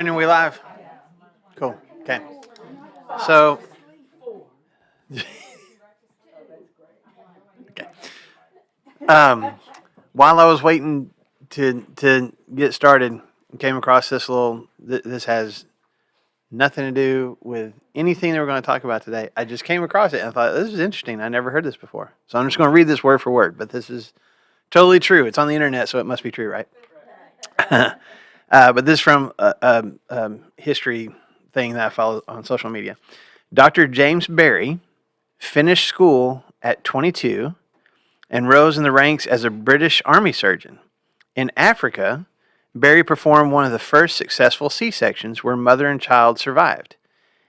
Are we live? Cool. Okay. So, okay. Um, while I was waiting to get started, I came across this little. This has nothing to do with anything that we're going to talk about today. I just came across it and I thought this is interesting. I never heard this before, so I'm just going to read this word for word. But this is totally true. It's on the internet, so it must be true, right? But this is from a history thing that I follow on social media. Dr. James Barry finished school at 22 and rose in the ranks as a British Army surgeon. In Africa, Barry performed one of the first successful C-sections where mother and child survived.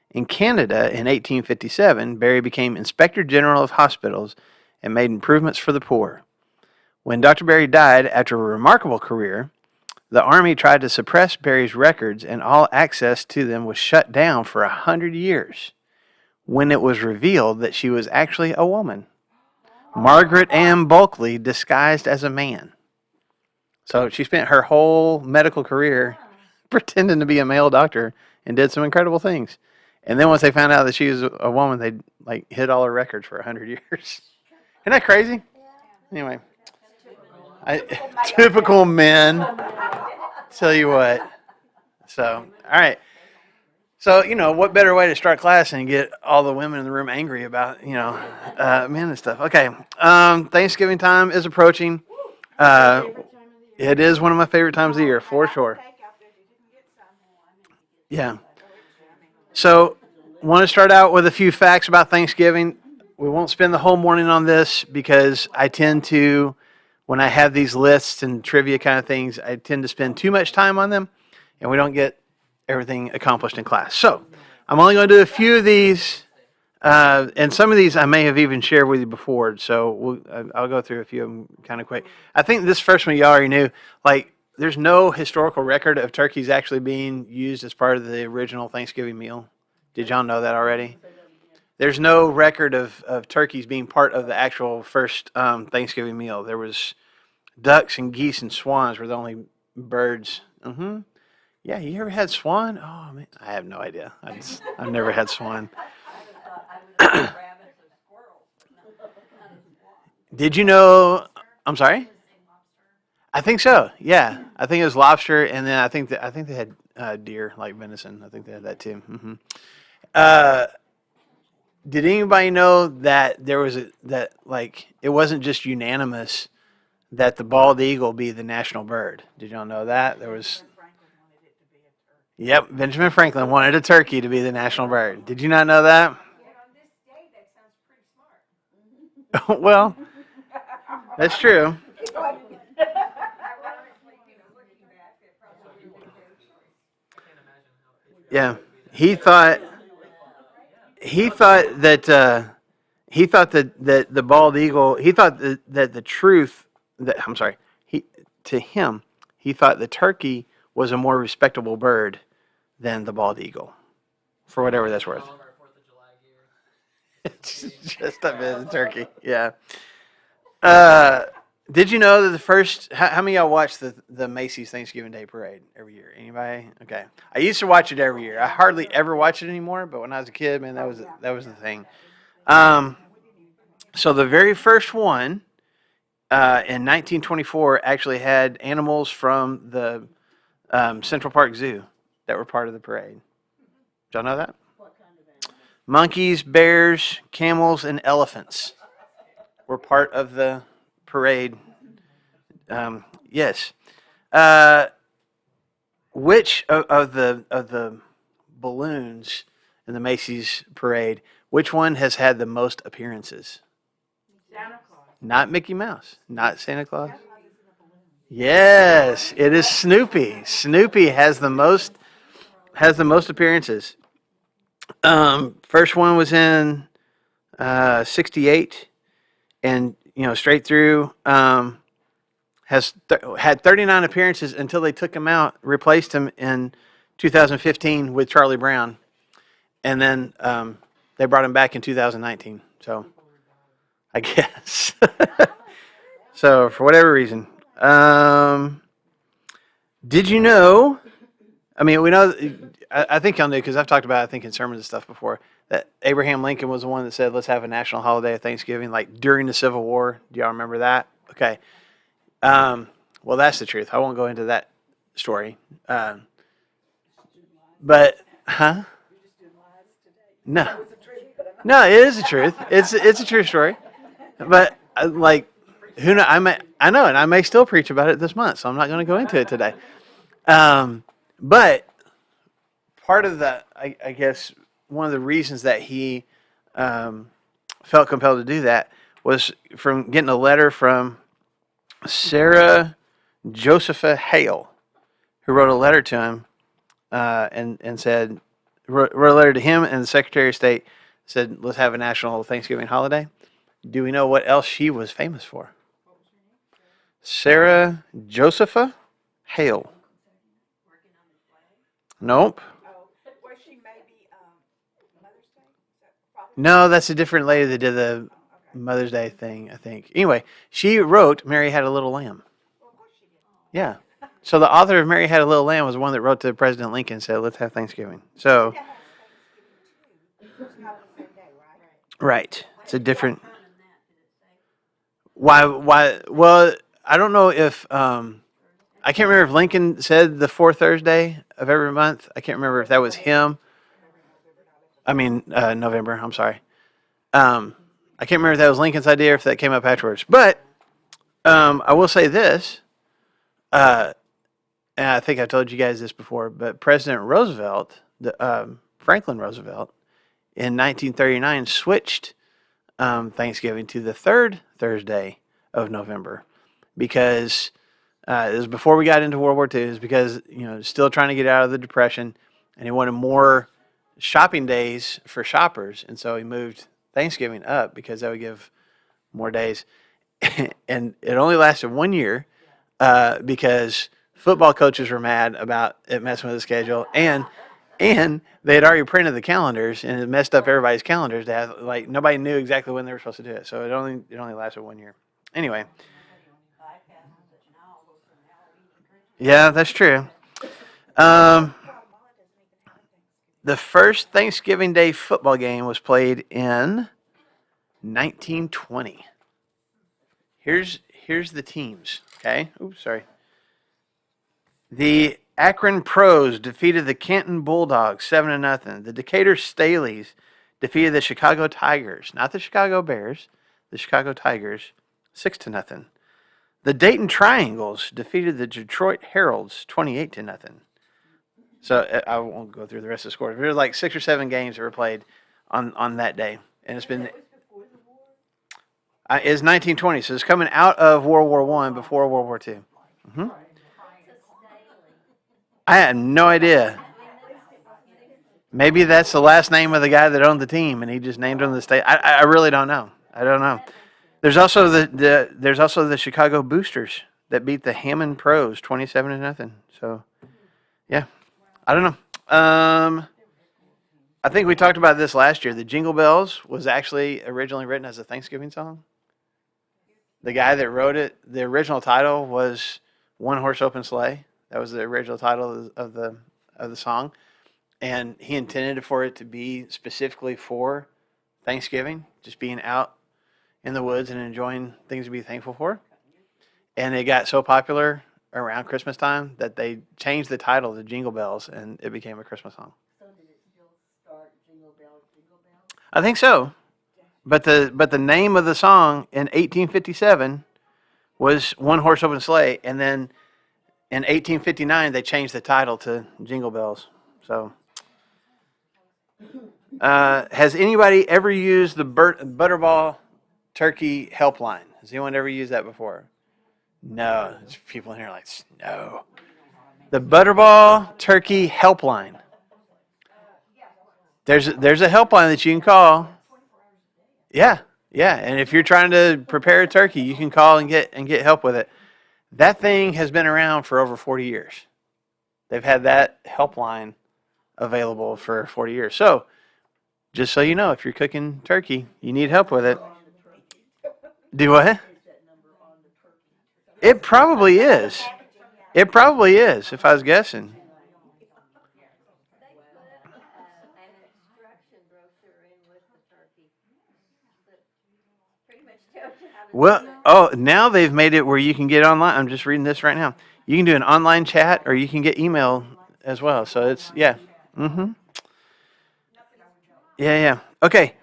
In Canada in 1857, Barry became Inspector General of Hospitals and made improvements for the poor. When Dr. Barry died after a remarkable career, the Army tried to suppress Barry's records and all access to them was shut down for 100 years when it was revealed that she was actually a woman. Margaret Ann Bulkley disguised as a man. So she spent her whole medical career pretending to be a male doctor and did some incredible things. And then once they found out that she was a woman, they hid all her records for 100 years. Isn't that crazy? Anyway, typical men. Tell you what. So, all right. So, what better way to start class than get all the women in the room angry about, men and stuff. Okay. Thanksgiving time is approaching. It is one of my favorite times of the year, for sure. Yeah. So, want to start out with a few facts about Thanksgiving. We won't spend the whole morning on this because I tend to, when I have these lists and trivia kind of things, I tend to spend too much time on them, and we don't get everything accomplished in class. So I'm only going to do a few of these, and some of these I may have even shared with you before, so I'll go through a few of them kind of quick. I think this first one you already knew. There's no historical record of turkeys actually being used as part of the original Thanksgiving meal. Did y'all know that already? There's no record of turkeys being part of the actual first Thanksgiving meal. There was ducks and geese and swans were the only birds. Yeah, you ever had swan? Oh, man, I have no idea. I've never had swan. Did you know? I'm sorry. I think so. Yeah, I think it was lobster, and then I think they had deer, like venison. I think they had that too. Did anybody know that there was it wasn't just unanimous that the bald eagle be the national bird? Did y'all know that? There was. Yep, Benjamin Franklin wanted a turkey to be the national bird. Did you not know that? Well, that's true. Yeah, he thought that the bald eagle. He thought that the truth. I'm sorry. He thought the turkey was a more respectable bird than the bald eagle, for whatever that's worth. It's just a bit of turkey. Yeah. Did you know that the first? How many of y'all watch the Macy's Thanksgiving Day Parade every year? Anybody? Okay. I used to watch it every year. I hardly ever watch it anymore. But when I was a kid, man, that was the thing. So the very first one in 1924 actually had animals from the Central Park Zoo that were part of the parade. Did y'all know that? Monkeys, bears, camels, and elephants were part of the parade. Yes. Which of the balloons in the Macy's parade, which one has had the most appearances? Santa Claus. Not Mickey Mouse. Not Santa Claus. Yes, it is Snoopy. Snoopy has the most appearances. First one was in 68, and straight through had 39 appearances until they took him out, replaced him in 2015 with Charlie Brown, and then they brought him back in 2019. So I guess so for whatever reason. Did you know I mean, we know. I think y'all knew because I've talked about it, I think in sermons and stuff before that Abraham Lincoln was the one that said, "Let's have a national holiday of Thanksgiving," like during the Civil War. Do y'all remember that? Okay. Well, that's the truth. I won't go into that story. But huh? No, no, it is the truth. It's a true story. But like, who know? I know, and I may still preach about it this month, so I'm not going to go into it today. But part of the, I guess, one of the reasons that he felt compelled to do that was from getting a letter from Sarah Josepha Hale, who wrote a letter to him and said, wrote a letter to him and the Secretary of State, said, let's have a national Thanksgiving holiday. Do we know what else she was famous for? Sarah Josepha Hale. Nope. Was she maybe Mother's Day? No, that's a different lady that did the Mother's Day thing, I think. Anyway, she wrote Mary Had a Little Lamb. Well, of course she did. Yeah. So the author of Mary Had a Little Lamb was the one that wrote to President Lincoln and said, let's have Thanksgiving. So, It's not on the same day, right? right. It's a different. Why? Well, I don't know if, I can't remember if Lincoln said the fourth Thursday of every month. I can't remember if that was him. I mean, November, I'm sorry. I can't remember if that was Lincoln's idea or if that came up afterwards. But I will say this, and I think I told you guys this before, but President Roosevelt, Franklin Roosevelt, in 1939 switched Thanksgiving to the third Thursday of November because it was before we got into World War II. It was because, still trying to get out of the Depression, and he wanted more shopping days for shoppers, and so he moved Thanksgiving up because that would give more days. And it only lasted 1 year because football coaches were mad about it messing with the schedule, and they had already printed the calendars, and it messed up everybody's calendars. To have, like, nobody knew exactly when they were supposed to do it, so it only lasted 1 year. Anyway, yeah, that's true. The first Thanksgiving Day football game was played in 1920. Here's the teams. Okay. Oops, sorry. The Akron Pros defeated the Canton Bulldogs 7-0. The Decatur Staleys defeated the Chicago Tigers, not the Chicago Bears, the Chicago Tigers, 6-0. The Dayton Triangles defeated the Detroit Heralds 28-0. So I won't go through the rest of the scores. There were like 6 or 7 games that were played on that day, and it's been. It's 1920, so it's coming out of World War I, before World War II. Mm-hmm. I had no idea. Maybe that's the last name of the guy that owned the team, and he just named him the state. I really don't know. I don't know. There's also the Chicago Boosters that beat the Hammond Pros 27-0. So, yeah, I don't know. I think we talked about this last year. The Jingle Bells was actually originally written as a Thanksgiving song. The guy that wrote it, the original title was One Horse Open Sleigh. That was the original title of the song, and he intended for it to be specifically for Thanksgiving, just being out in the woods and enjoying things to be thankful for. And it got so popular around Christmas time that they changed the title to Jingle Bells, and it became a Christmas song. So did it still start Jingle Bell, Jingle Bell? I think so. But the name of the song in 1857 was One Horse Open Sleigh, and then in 1859 they changed the title to Jingle Bells. So, has anybody ever used the Butterball Turkey Helpline? Has anyone ever used that before? No. There's people in here like, no. The Butterball Turkey Helpline. There's a helpline that you can call. Yeah, and if you're trying to prepare a turkey, you can call and get help with it. That thing has been around for over 40 years. They've had that helpline available for 40 years. So, just so you know, if you're cooking turkey, you need help with it. Do what? It probably is. It probably is, if I was guessing. Well, now they've made it where you can get online. I'm just reading this right now. You can do an online chat or you can get email as well. So it's, yeah. Mm-hmm. Yeah. Okay.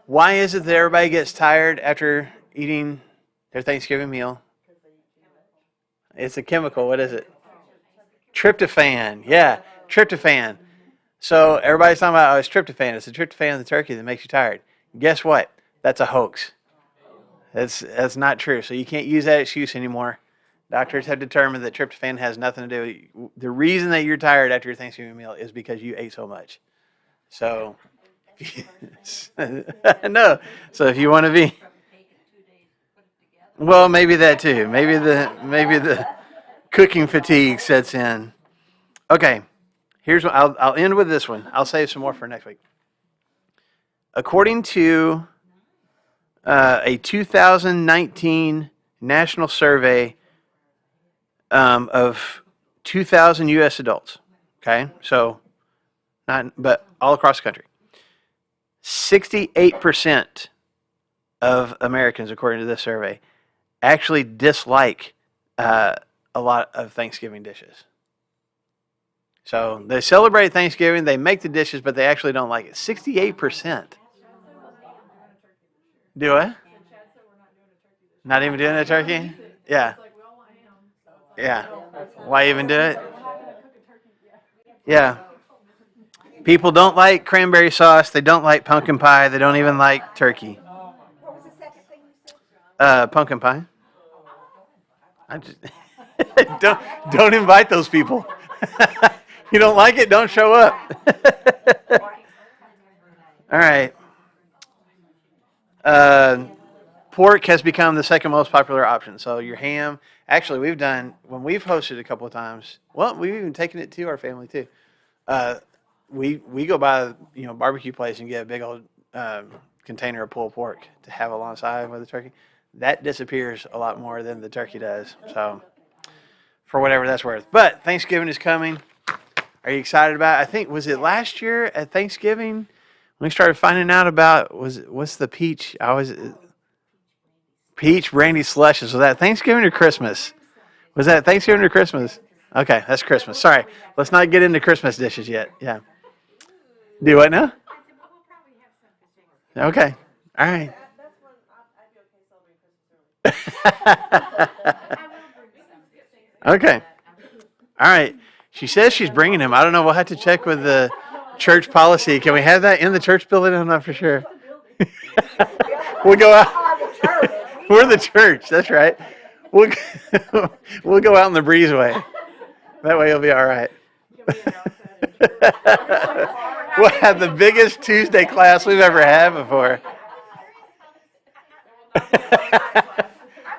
Why is it that everybody gets tired after eating their Thanksgiving meal? It's a chemical. What is it? Tryptophan. Yeah, tryptophan. So everybody's talking about, oh, it's tryptophan. It's the tryptophan in the turkey that makes you tired. Guess what? That's a hoax. That's not true. So you can't use that excuse anymore. Doctors have determined that tryptophan has nothing to do. The reason that you're tired after your Thanksgiving meal is because you ate so much. So, no. So if you want to be, well, maybe that too. Maybe the cooking fatigue sets in. Okay, here's what I'll end with this one. I'll save some more for next week. According to a 2019 national survey of 2,000 U.S. adults. Okay, so but all across the country. 68% of Americans, according to this survey, actually dislike a lot of Thanksgiving dishes. So they celebrate Thanksgiving, they make the dishes, but they actually don't like it. 68%. Do what? Not even doing a turkey? Yeah. Yeah. Why even do it? Yeah. People don't like cranberry sauce. They don't like pumpkin pie. They don't even like turkey. What was the second thing you said? Pumpkin pie. I just don't invite those people. You don't like it? Don't show up. All right. Pork has become the second most popular option. So your ham. Actually, when we've hosted a couple of times. Well, we've even taken it to our family too. We go by barbecue place and get a big old container of pulled pork to have alongside with the turkey. That disappears a lot more than the turkey does. So for whatever that's worth. But Thanksgiving is coming. Are you excited about it? I think, was it last year at Thanksgiving when we started finding out about, what's the peach? Peach brandy slushes. Was that Thanksgiving or Christmas? Was that Thanksgiving or Christmas? Okay, that's Christmas. Sorry. Let's not get into Christmas dishes yet. Yeah. Do what now? Okay. All right. Okay. All right. She says she's bringing him. I don't know. We'll have to check with the church policy. Can we have that in the church building? I'm not for sure. We'll go out. We're the church. That's right. We'll go out in the breezeway. That way you'll be all right. We'll have the biggest Tuesday class we've ever had before. I'm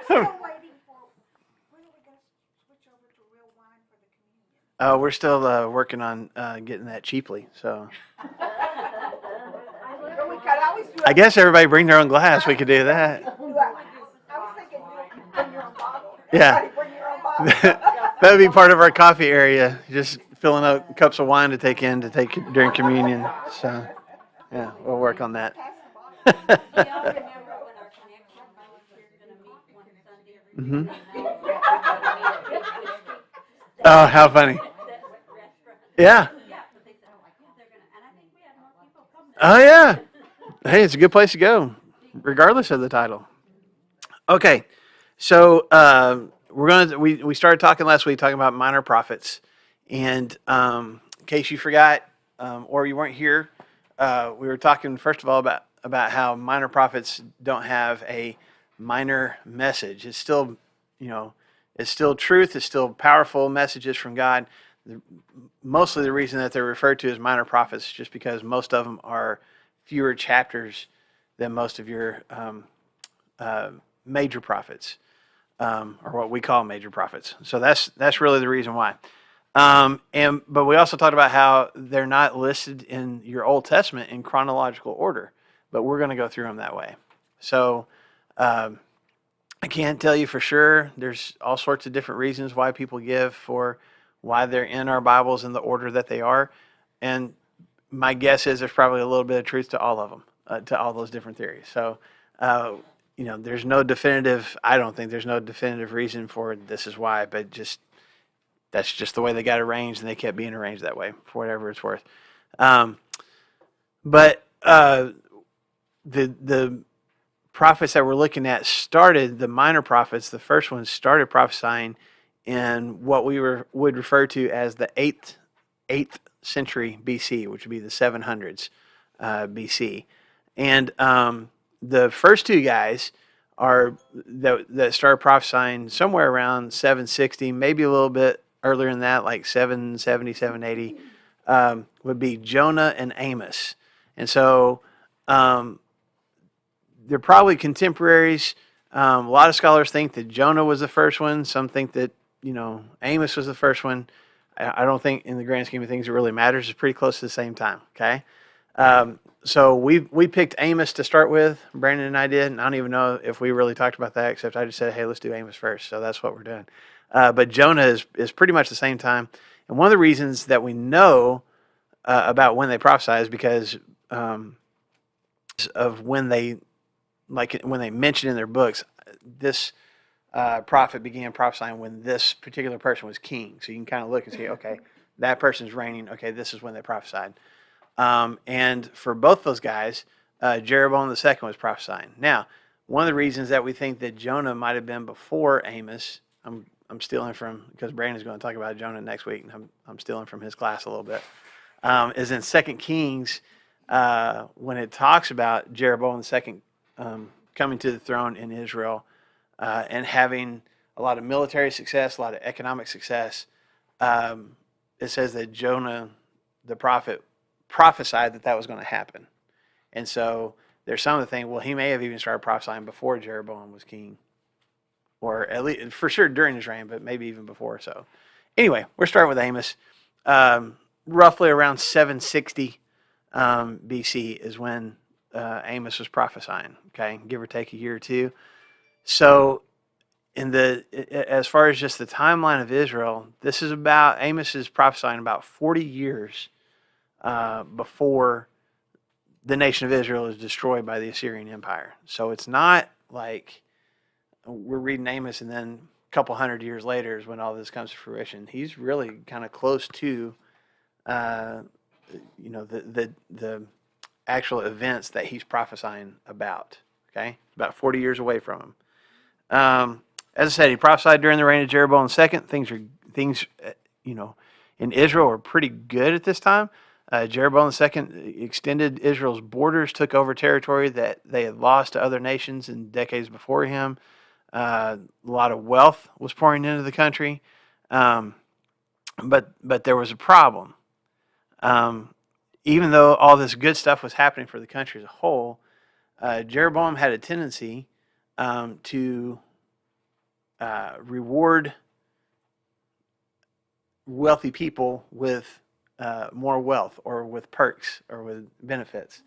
still waiting for, when are we going to switch over to real wine for the communion? We're still working on getting that cheaply. So We could always do I guess everybody bring their own glass. We could do that. I was thinking, bring your own bottle. Yeah. Everybody bring your own bottle. That would be part of our coffee area, just filling up cups of wine to take during communion. So, yeah, we'll work on that. Mm-hmm. Oh, how funny. Yeah. Oh, yeah. Hey, it's a good place to go, regardless of the title. Okay, so we started talking last week, talking about minor prophets, and in case you forgot or you weren't here, we were talking first of all about how minor prophets don't have a minor message. It's still, it's still truth. It's still powerful messages from God. Mostly the reason that they're referred to as minor prophets is just because most of them are fewer chapters than most of your major prophets, or what we call major prophets. So that's really the reason why. But we also talked about how they're not listed in your Old Testament in chronological order, but we're going to go through them that way. So I can't tell you for sure. There's all sorts of different reasons why people give for why they're in our Bibles in the order that they are, and my guess is there's probably a little bit of truth to all of them, to all those different theories. So, there's no definitive. I don't think there's no definitive reason for this is why, but that's just the way they got arranged, and they kept being arranged that way for whatever it's worth. Um, but the prophets that we're looking at started, the minor prophets, the first ones started prophesying in what we would refer to as the eighth century BC, which would be the 700s BC. And the first two guys that started prophesying somewhere around 760, maybe a little bit earlier than that, like 770, 780, would be Jonah and Amos. And so they're probably contemporaries. A lot of scholars think that Jonah was the first one. Some think that Amos was the first one. I don't think, in the grand scheme of things, it really matters. It's pretty close to the same time. Okay, so we picked Amos to start with. Brandon and I did, and I don't even know if we really talked about that, except I just said, "Hey, let's do Amos first." So that's what we're doing. But Jonah is pretty much the same time, and one of the reasons that we know about when they prophesy is because of when they mention in their books, this prophet began prophesying when this particular person was king. So you can kind of look and see, okay, that person's reigning. Okay, this is when they prophesied. And for both those guys, Jeroboam II was prophesying. Now, one of the reasons that we think that Jonah might have been before Amos, I'm stealing from, because Brandon's going to talk about Jonah next week, and I'm stealing from his class a little bit, is in 2 Kings, when it talks about Jeroboam II coming to the throne in Israel, and having a lot of military success, a lot of economic success. It says that Jonah, the prophet, prophesied that was going to happen. And so there's some of the thing, well, he may have even started prophesying before Jeroboam was king, or at least for sure during his reign, but maybe even before. So anyway, we're starting with Amos. Roughly around 760 BC is when Amos was prophesying, okay, give or take a year or two. So as far as just the timeline of Israel, this is about, Amos is prophesying about 40 years before the nation of Israel is destroyed by the Assyrian Empire. So it's not like we're reading Amos and then a couple hundred years later is when all this comes to fruition. He's really kind of close to the actual events that he's prophesying about. Okay, about 40 years away from him. As I said, he prophesied during the reign of Jeroboam II. Things in Israel are pretty good at this time. Jeroboam II extended Israel's borders, took over territory that they had lost to other nations in decades before him. A lot of wealth was pouring into the country, but there was a problem. Even though all this good stuff was happening for the country as a whole, Jeroboam had a tendency to reward wealthy people with more wealth, or with perks, or with benefits.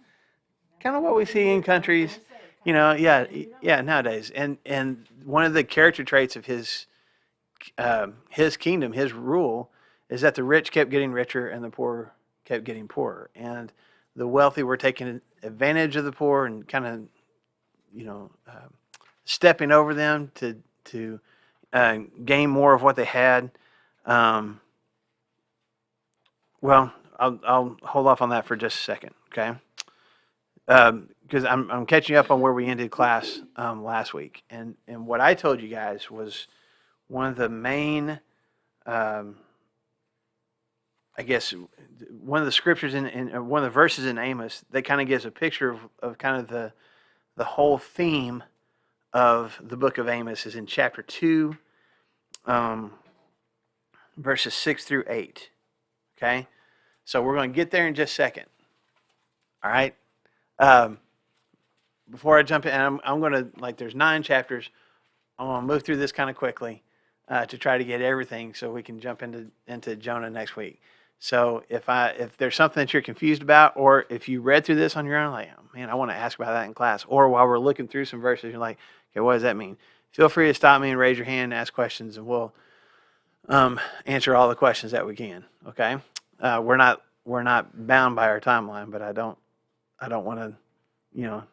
Kind of what we see in countries, nowadays. And one of the character traits of his kingdom, his rule, is that the rich kept getting richer and the poor kept getting poorer, and the wealthy were taking advantage of the poor and kind of, stepping over them to gain more of what they had. Well, I'll hold off on that for just a second, okay? Because I'm catching up on where we ended class last week, and what I told you guys was one of the main, I guess, one of the scriptures in one of the verses in Amos that kind of gives a picture of kind of the whole theme of the book of Amos is in chapter 2, verses 6 through 8. Okay? So we're going to get there in just a second. All right? Before I jump in, I'm going to, there's 9 chapters. I'm going to move through this kind of quickly to try to get everything so we can jump into Jonah next week. So if there's something that you're confused about, or if you read through this on your own, like, oh, man, I want to ask about that in class, or while we're looking through some verses, you're like, okay, what does that mean? Feel free to stop me and raise your hand and ask questions, and we'll answer all the questions that we can. Okay, we're not bound by our timeline, but I don't want to, A little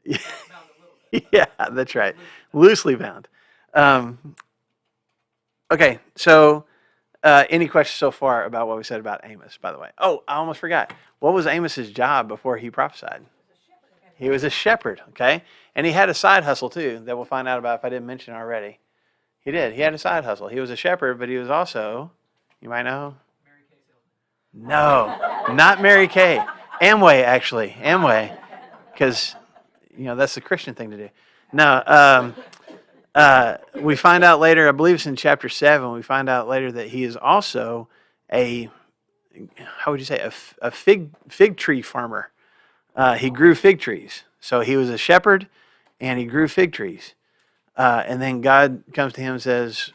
bit. Bound a little bit. yeah, That's right. Loosely bound. Okay, so any questions so far about what we said about Amos, by the way? Oh, I almost forgot. What was Amos's job before he prophesied? He was a shepherd, okay? And he had a side hustle too that we'll find out about if I didn't mention it already. He did. He had a side hustle. He was a shepherd, but he was also, you might know? No, not Mary Kay. Amway, actually. Amway. Because, that's the Christian thing to do. No, we find out later, I believe it's in chapter 7, we find out later that he is also how would you say, a fig tree farmer. He grew fig trees. So he was a shepherd and he grew fig trees. And then God comes to him and says,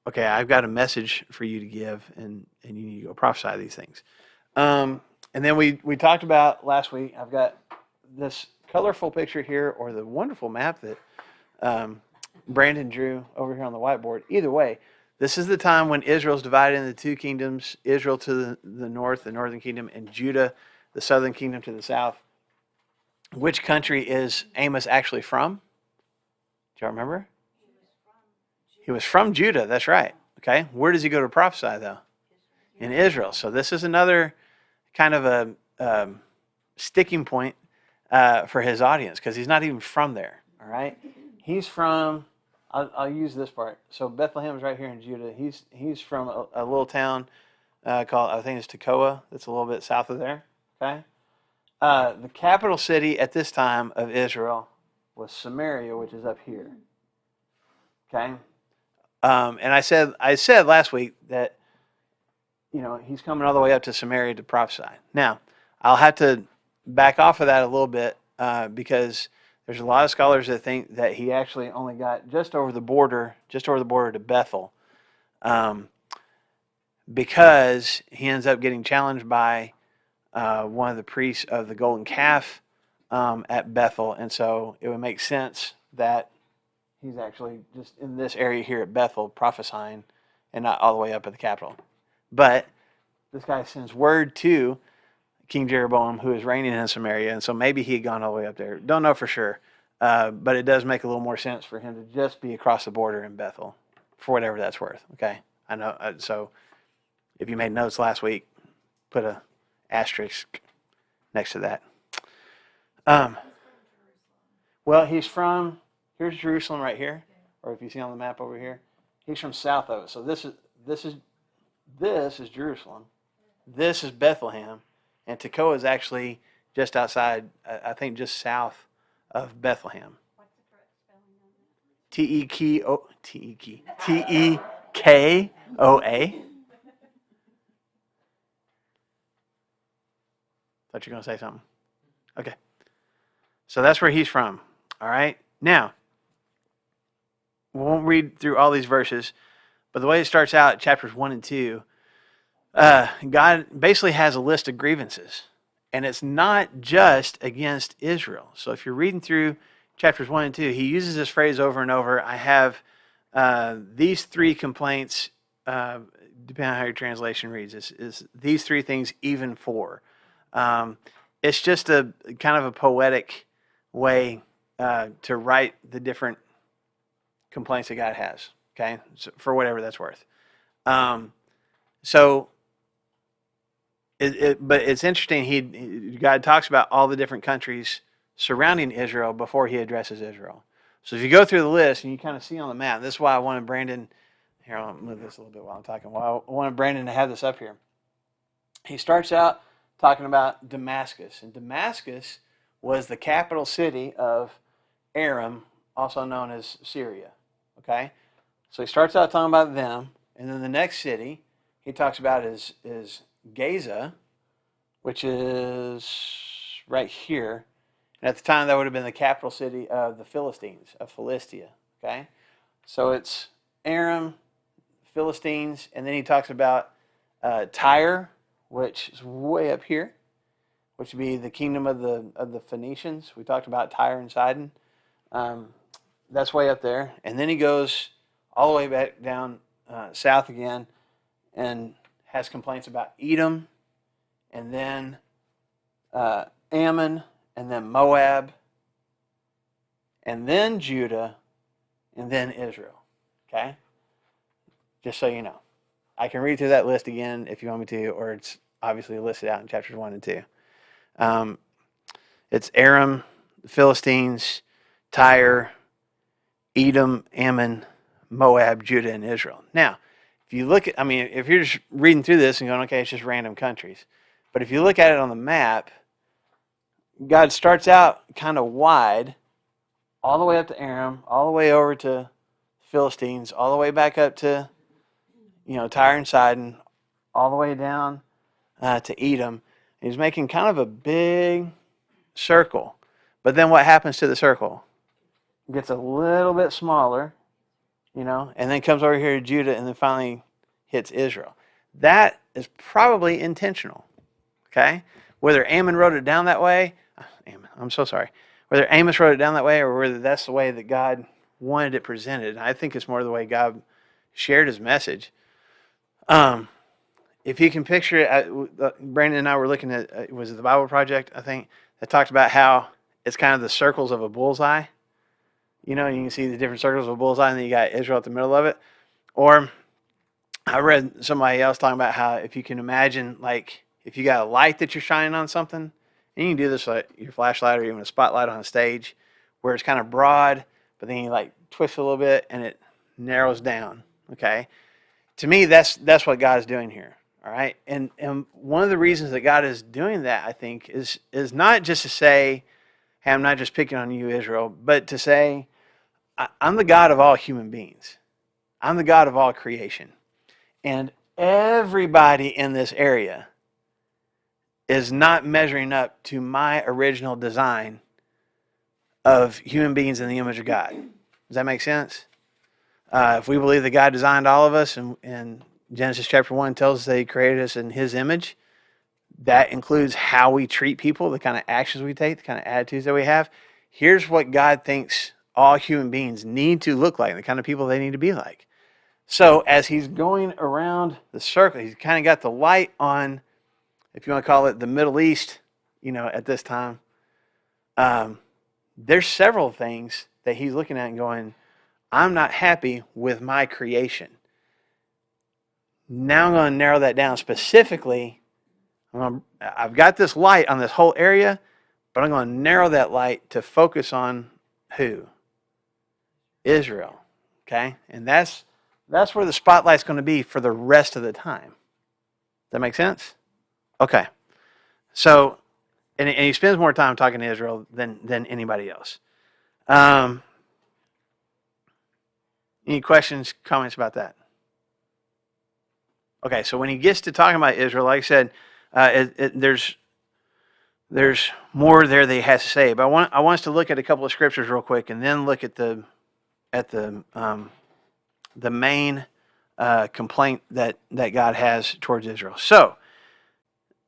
okay, I've got a message for you to give, and you need to go prophesy these things. And then we talked about last week, I've got this colorful picture here, or the wonderful map that Brandon drew over here on the whiteboard. Either way, this is the time when Israel's divided into two kingdoms, Israel to the north, the northern kingdom, and Judah, the southern kingdom, to the south. Which country is Amos actually from? Do y'all remember? He was from Judah, that's right. Okay, where does he go to prophesy, though? In Israel. So this is another kind of a sticking point for his audience, because he's not even from there, all right? He's from, I'll use this part. So Bethlehem is right here in Judah. He's from a little town called, I think it's Tekoa, that's a little bit south of there, okay? The capital city at this time of Israel was Samaria, which is up here, okay? And I said last week that, he's coming all the way up to Samaria to prophesy. Now, I'll have to back off of that a little bit because there's a lot of scholars that think that he actually only got just over the border to Bethel, because he ends up getting challenged by one of the priests of the golden calf at Bethel, and so it would make sense that he's actually just in this area here at Bethel prophesying and not all the way up at the capital. But this guy sends word to King Jeroboam, who is reigning in Samaria, and so maybe he had gone all the way up there. Don't know for sure, but it does make a little more sense for him to just be across the border in Bethel, for whatever that's worth. Okay, I know. So if you made notes last week, put a asterisk next to that. Well, here's Jerusalem right here, or if you see on the map over here, he's from south of it. So this is Jerusalem. This is Bethlehem, and Tekoa is actually just outside, I think just south of Bethlehem. What's the correct spelling on that? Tekoa. Thought you were going to say something. Okay. So that's where he's from. All right. Now, we won't read through all these verses, but the way it starts out, chapters 1 and 2, God basically has a list of grievances. And it's not just against Israel. So if you're reading through chapters 1 and 2, he uses this phrase over and over. I have these three complaints, depending on how your translation reads, is these three things even for. It's just a kind of a poetic way to write the different complaints that God has, okay, so for whatever that's worth. But it's interesting. God talks about all the different countries surrounding Israel before he addresses Israel. So if you go through the list and you kind of see on the map, this is why I wanted Brandon. Here, I'll move this a little bit while I'm talking. Well, I wanted Brandon to have this up here. He starts out talking about Damascus, and Damascus was the capital city of Aram, also known as Syria. Okay, so he starts out talking about them, and then the next city he talks about is Gaza, which is right here. And at the time, that would have been the capital city of the Philistines, of Philistia. Okay, so it's Aram, Philistines, and then he talks about Tyre, which is way up here, which would be the kingdom of the Phoenicians. We talked about Tyre and Sidon. That's way up there. And then he goes all the way back down south again and has complaints about Edom, and then Ammon, and then Moab, and then Judah, and then Israel. Okay? Just so you know. I can read through that list again if you want me to, or it's obviously listed out in chapters 1 and 2. It's Aram, the Philistines, Tyre, Edom, Ammon, Moab, Judah, and Israel. Now, if you look at, if you're just reading through this and going, okay, it's just random countries. But if you look at it on the map, God starts out kind of wide, all the way up to Aram, all the way over to Philistines, all the way back up to, Tyre and Sidon, all the way down to Edom. He's making kind of a big circle. But then what happens to the circle? It gets a little bit smaller, and then comes over here to Judah and then finally hits Israel. That is probably intentional, okay? Whether Ammon wrote it down that way, I'm so sorry. Whether Amos wrote it down that way or whether that's the way that God wanted it presented, I think it's more the way God shared his message. If you can picture it, Brandon and I were looking at, it was the Bible Project, I think, that talked about how it's kind of the circles of a bullseye. You can see the different circles of a bullseye, and then you got Israel at the middle of it. Or I read somebody else talking about how if you can imagine, like, if you got a light that you're shining on something, and you can do this with your flashlight or even a spotlight on a stage, where it's kind of broad, but then you like twist a little bit and it narrows down. Okay, to me, that's what God is doing here. All right, and one of the reasons that God is doing that, I think, is not just to say, hey, I'm not just picking on you, Israel, but to say, I'm the God of all human beings. I'm the God of all creation. And everybody in this area is not measuring up to my original design of human beings in the image of God. Does that make sense? If we believe that God designed all of us, and Genesis chapter 1 tells us that he created us in his image, that includes how we treat people, the kind of actions we take, the kind of attitudes that we have. Here's what God thinks all human beings need to look like, the kind of people they need to be like. So as he's going around the circle, he's kind of got the light on, if you want to call it the Middle East, at this time. There's several things that he's looking at and going, I'm not happy with my creation. Now I'm going to narrow that down specifically. I've got this light on this whole area, but I'm going to narrow that light to focus on who? Israel. Okay? And that's where the spotlight's going to be for the rest of the time. Does that make sense? Okay. So, and he spends more time talking to Israel than anybody else. Any questions, comments about that? Okay, so when he gets to talking about Israel, like I said, there's more there that he has to say. But I want us to look at a couple of scriptures real quick, and then look at the main complaint that God has towards Israel. So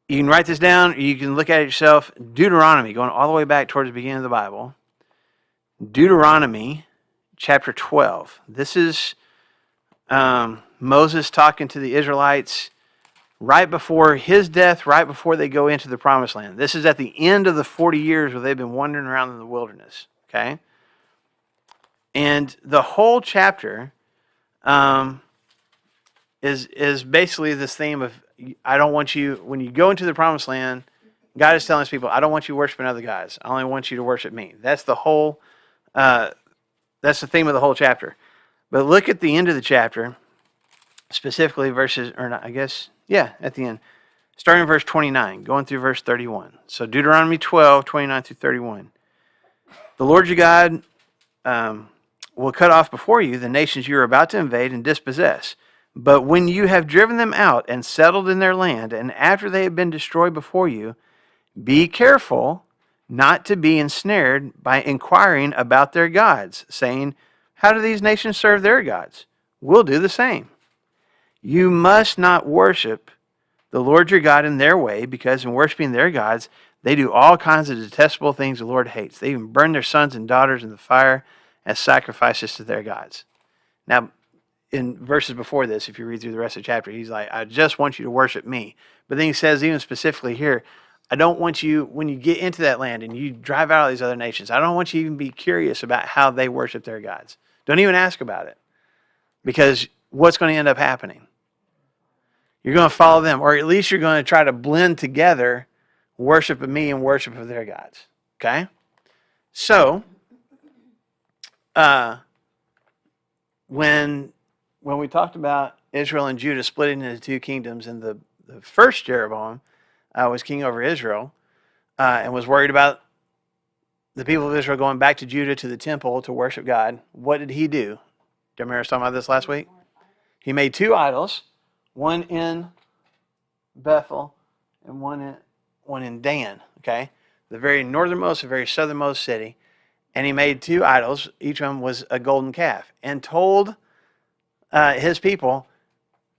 you can write this down, or you can look at it yourself. Deuteronomy, going all the way back towards the beginning of the Bible. Deuteronomy chapter 12. This is Moses talking to the Israelites right before his death, right before they go into the promised land. This is at the end of the 40 years where they've been wandering around in the wilderness. Okay? And the whole chapter is basically this theme of, I don't want you, when you go into the promised land, God is telling his people, I don't want you worshiping other gods. I only want you to worship me. That's the whole, that's the theme of the whole chapter. But look at the end of the chapter, specifically verses, or not, I guess, yeah, at the end. Starting in verse 29, going through verse 31. So Deuteronomy 12, 29 through 31. The Lord your God will cut off before you the nations you are about to invade and dispossess. But when you have driven them out and settled in their land, and after they have been destroyed before you, be careful not to be ensnared by inquiring about their gods, saying, how do these nations serve their gods? We'll do the same. You must not worship the Lord your God in their way, because in worshiping their gods, they do all kinds of detestable things the Lord hates. They even burn their sons and daughters in the fire as sacrifices to their gods. Now, in verses before this, if you read through the rest of the chapter, he's like, I just want you to worship me. But then he says, even specifically here, I don't want you, when you get into that land and you drive out of these other nations, I don't want you to even be curious about how they worship their gods. Don't even ask about it. Because what's going to end up happening? You're going to follow them, or at least you're going to try to blend together worship of me and worship of their gods. Okay? So, when we talked about Israel and Judah splitting into two kingdoms, and the first Jeroboam was king over Israel and was worried about the people of Israel going back to Judah to the temple to worship God, what did he do? Do you remember us talking about this last week? He made two idols, one in Bethel and one in Dan, okay? The very northernmost, the very southernmost city. And he made two idols. Each of them was a golden calf. And told his people,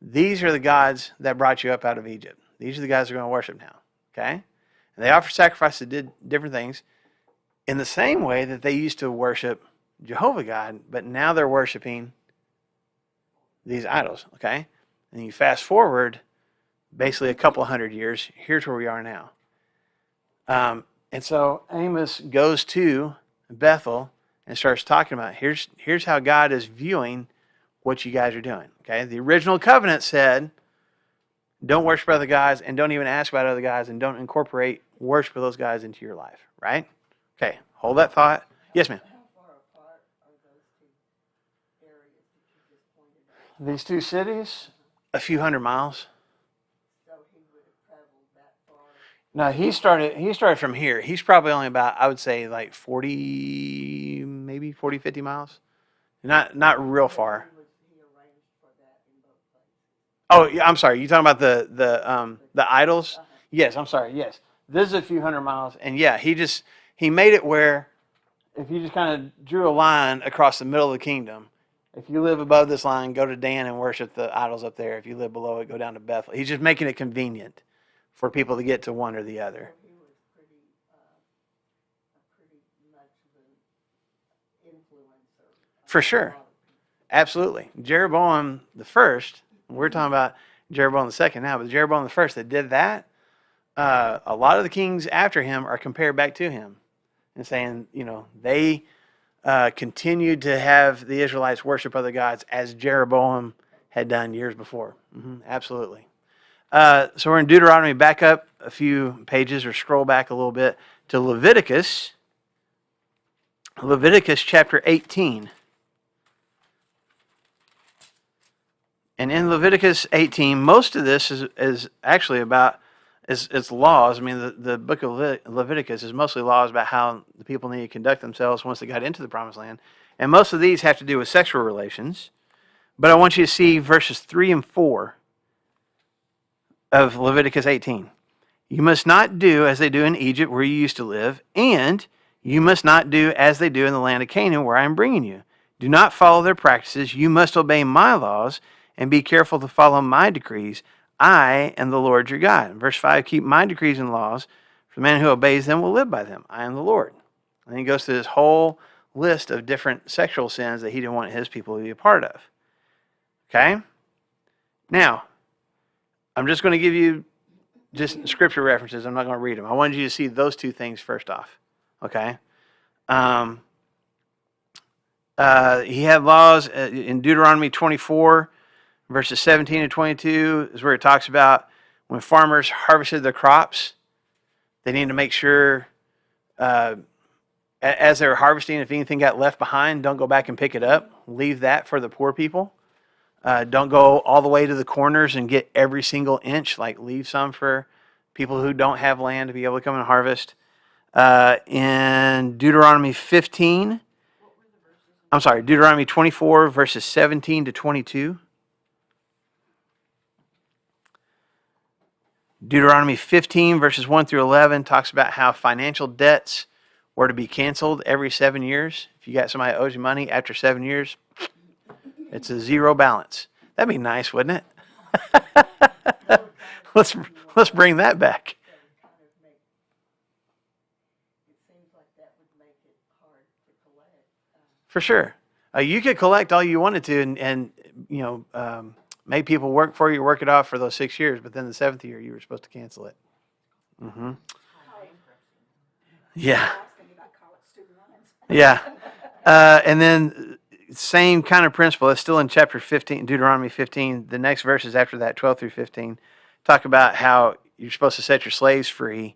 these are the gods that brought you up out of Egypt. These are the guys you're going to worship now, okay? And they offered sacrifices, did different things in the same way that they used to worship Jehovah God, but now they're worshiping these idols, okay? And you fast forward basically a couple of hundred years, here's where we are now. And so Amos goes to Bethel and starts talking about, here's how God is viewing what you guys are doing, okay? The original covenant said, don't worship other guys and don't even ask about other guys and don't incorporate worship of those guys into your life, right? Okay, hold that thought. Yes, ma'am. How far apart are those two areas that you just pointed out? These two cities, a few hundred miles. So he would have traveled that far? No, he started from here. He's probably only about, I would say, like 40, maybe 40, 50 miles. Not real far. He arranged for that in both places? Oh, yeah, I'm sorry. You talking about the idols? Yes, I'm sorry. Yes. This is a few hundred miles. And yeah, he made it where if you just kind of drew a line across the middle of the kingdom, if you live above this line, go to Dan and worship the idols up there. If you live below it, go down to Bethel. He's just making it convenient for people to get to one or the other. So he was pretty much of an influencer. For sure. Absolutely. Jeroboam the first, we're talking about Jeroboam the second now, but Jeroboam the first that did that, a lot of the kings after him are compared back to him and saying, they continued to have the Israelites worship other gods as Jeroboam had done years before. Absolutely. So we're in Deuteronomy. Back up a few pages or scroll back a little bit to Leviticus. Leviticus chapter 18. And in Leviticus 18, most of this is actually about it's laws. I mean, the book of Leviticus is mostly laws about how the people need to conduct themselves once they got into the promised land. And most of these have to do with sexual relations. But I want you to see verses 3 and 4 of Leviticus 18. You must not do as they do in Egypt where you used to live, and you must not do as they do in the land of Canaan where I am bringing you. Do not follow their practices. You must obey my laws and be careful to follow my decrees. I am the Lord your God. Verse 5, keep my decrees and laws, for the man who obeys them will live by them. I am the Lord. And he goes through this whole list of different sexual sins that he didn't want his people to be a part of. Okay? Now, I'm just going to give you just scripture references. I'm not going to read them. I wanted you to see those two things first off. Okay? He had laws in Deuteronomy 24, verses 17 and 22 is where it talks about when farmers harvested their crops, they needed to make sure as they were harvesting, if anything got left behind, don't go back and pick it up. Leave that for the poor people. Don't go all the way to the corners and get every single inch. Like leave some for people who don't have land to be able to come and harvest. In Deuteronomy 15, Deuteronomy 24, verses 17 to 22. Deuteronomy 15, verses 1 through 11, talks about how financial debts were to be canceled every 7 years. If you got somebody that owes you money after 7 years, it's a zero balance. That'd be nice, wouldn't it? Let's bring that back. It seems like that would make it hard to collect. For sure. You could collect all you wanted to and make people work for you, work it off for those 6 years, but then the seventh year you were supposed to cancel it. Mm-hmm. Yeah. I was thinking about college student loans. Yeah. And then same kind of principle. It's still in chapter 15, Deuteronomy 15. The next verses after that, 12 through 15, talk about how you're supposed to set your slaves free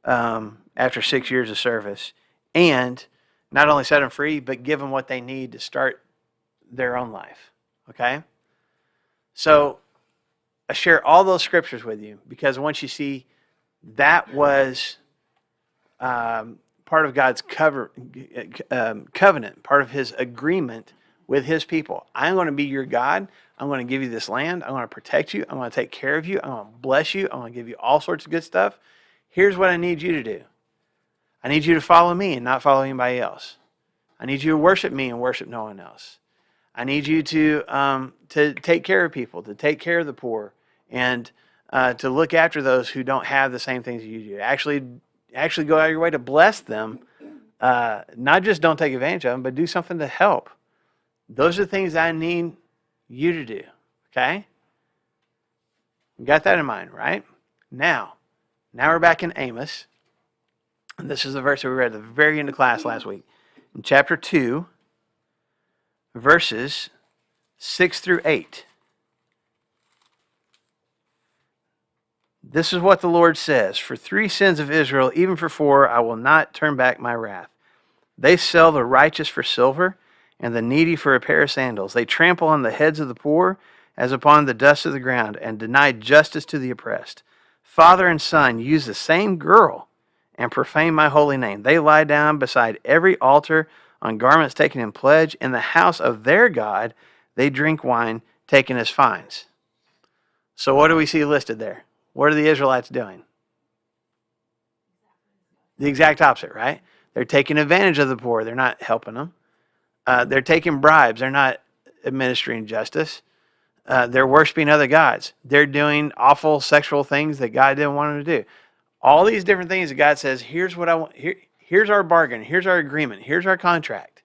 after 6 years of service. And not only set them free, but give them what they need to start their own life. Okay? So I share all those scriptures with you because once you see that was part of God's covenant, part of his agreement with his people. I'm going to be your God. I'm going to give you this land. I'm going to protect you. I'm going to take care of you. I'm going to bless you. I'm going to give you all sorts of good stuff. Here's what I need you to do. I need you to follow me and not follow anybody else. I need you to worship me and worship no one else. I need you to take care of people, to take care of the poor, and to look after those who don't have the same things you do. Actually go out of your way to bless them. Not just don't take advantage of them, but do something to help. Those are the things I need you to do. Okay? You got that in mind, right? Now we're back in Amos. And this is the verse that we read at the very end of class last week. In chapter 2, verses 6 through 8. This is what the Lord says. For 3 sins of Israel, even for 4, I will not turn back my wrath. They sell the righteous for silver and the needy for a pair of sandals. They trample on the heads of the poor as upon the dust of the ground and deny justice to the oppressed. Father and son use the same girl and profane my holy name. They lie down beside every altar on garments taken in pledge. In the house of their God, they drink wine taken as fines. So what do we see listed there? What are the Israelites doing? The exact opposite, right? They're taking advantage of the poor. They're not helping them. They're taking bribes. They're not administering justice. They're worshiping other gods. They're doing awful sexual things that God didn't want them to do. All these different things that God says, here's what I want. Here's our bargain. Here's our agreement. Here's our contract.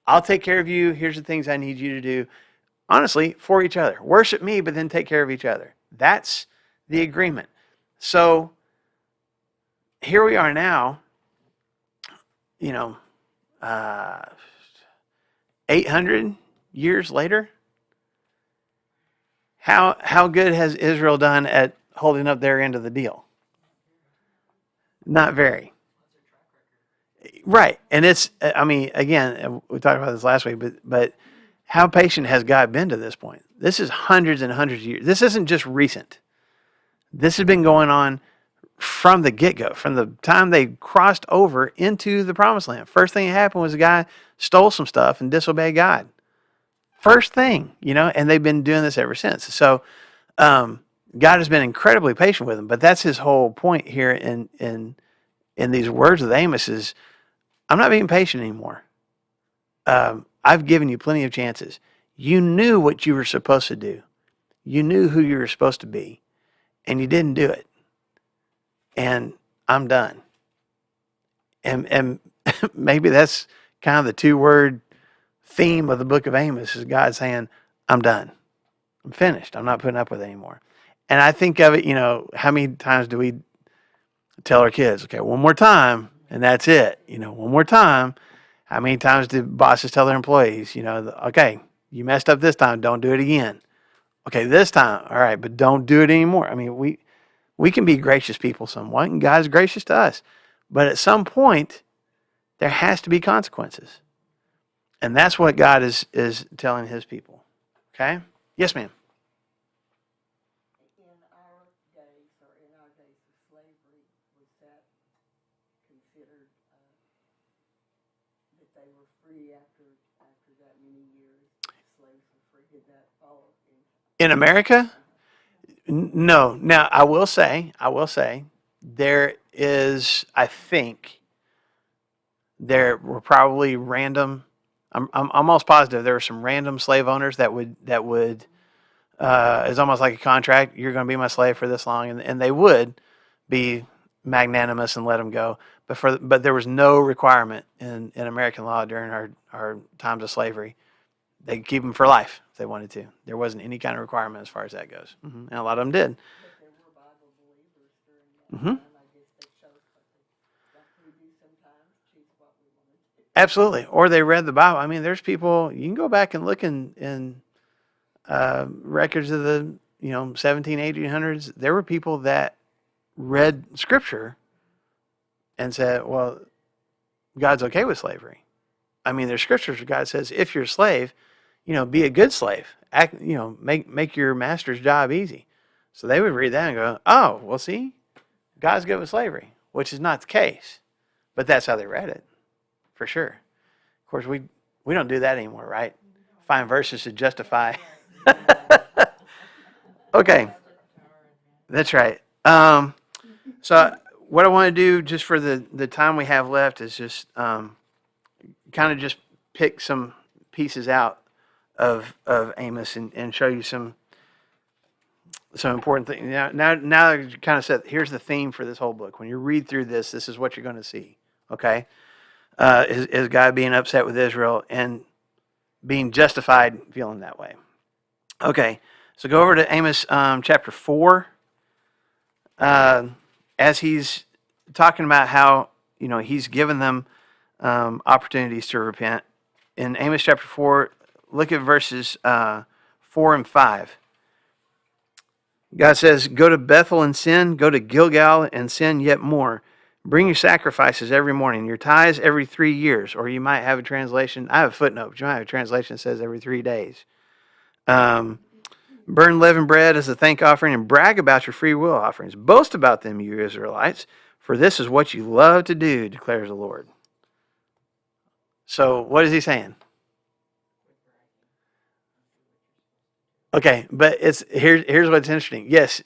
I'll take care of you. Here's the things I need you to do. Honestly, for each other. Worship me, but then take care of each other. That's the agreement. So here we are now, 800 years later. How good has Israel done at holding up their end of the deal? Not very. Right. And again, we talked about this last week, but how patient has God been to this point? This is hundreds and hundreds of years. This isn't just recent. This has been going on from the get-go, from the time they crossed over into the promised land. First thing that happened was a guy stole some stuff and disobeyed God. First thing, and they've been doing this ever since. So God has been incredibly patient with them, but that's his whole point here in these words of Amos is, I'm not being patient anymore. I've given you plenty of chances. You knew what you were supposed to do. You knew who you were supposed to be, and you didn't do it. And I'm done. And maybe that's kind of the 2-word theme of the book of Amos is God saying, I'm done. I'm finished. I'm not putting up with it anymore. And I think of it, how many times do we tell our kids, okay, one more time, and that's it. One more time. How many times do bosses tell their employees, okay, you messed up this time, don't do it again. Okay, this time, all right, but don't do it anymore. I mean, we can be gracious people somewhat, and God's gracious to us. But at some point, there has to be consequences. And that's what God is telling his people. Okay? Yes, ma'am. In our days of slavery, was that considered that they were free after that many years? Slaves were free. Did that follow In America? No. Now, I will say, there is, I think, there were probably random. I'm almost positive there were some random slave owners that would it's almost like a contract. You're going to be my slave for this long, and they would be magnanimous and let them go. But there was no requirement in American law during our times of slavery. They could keep them for life if they wanted to. There wasn't any kind of requirement as far as that goes. And a lot of them did. But there were Bible believers during that time, I guess Absolutely. Or they read the Bible. I mean, there's people, you can go back and look in records of the, 17, 1800s. There were people that read scripture and said, well, God's okay with slavery. I mean, there's scriptures where God says, if you're a slave, be a good slave. Act, make your master's job easy. So they would read that and go, oh, well, see, God's good with slavery, which is not the case. But that's how they read it, for sure. Of course, we don't do that anymore, right? Find verses to justify. Okay, that's right. So what I want to do just for the time we have left is just kind of just pick some pieces out of Amos and show you some important things. Now you kind of said, here's the theme for this whole book. When you read through this is what you're going to see. Okay, is God being upset with Israel and being justified feeling that way? Okay, so go over to Amos chapter 4. As he's talking about how he's given them opportunities to repent. In Amos chapter 4, look at verses 4 and 5. God says, go to Bethel and sin, go to Gilgal and sin yet more. Bring your sacrifices every morning, your tithes every 3 years. Or you might have a translation, I have a footnote, but you might have a translation that says every 3 days. Burn leavened bread as a thank offering and brag about your free will offerings. Boast about them, you Israelites, for this is what you love to do, declares the Lord. So what is he saying? Okay, but here's what's interesting. Yes,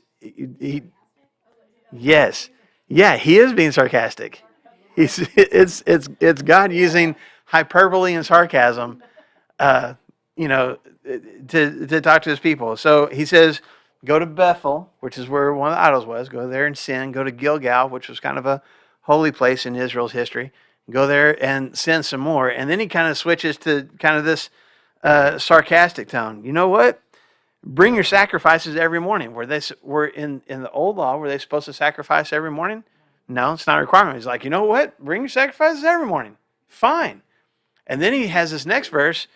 yes, yeah, he is being sarcastic. It's God using hyperbole and sarcasm, to talk to his people. So he says, go to Bethel, which is where one of the idols was. Go there and sin. Go to Gilgal, which was kind of a holy place in Israel's history. Go there and sin some more. And then he kind of switches to kind of this sarcastic tone. You know what? Bring your sacrifices every morning. Were in the old law, were they supposed to sacrifice every morning? No, it's not a requirement. He's like, you know what? Bring your sacrifices every morning. Fine. And then he has this next verse,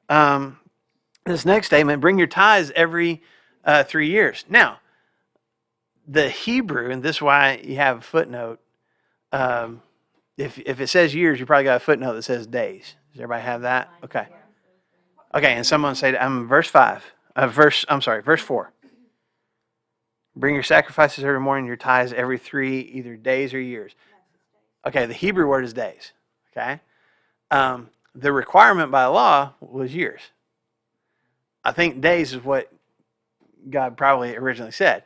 this next statement, bring your tithes every 3 years. Now, the Hebrew, and this is why you have a footnote, if it says years, you probably got a footnote that says days. Does everybody have that? Okay. Okay, and someone say, verse 5. Verse 4. Bring your sacrifices every morning, your tithes every 3, either days or years. Okay, the Hebrew word is days. Okay? The requirement by law was years. I think days is what God probably originally said.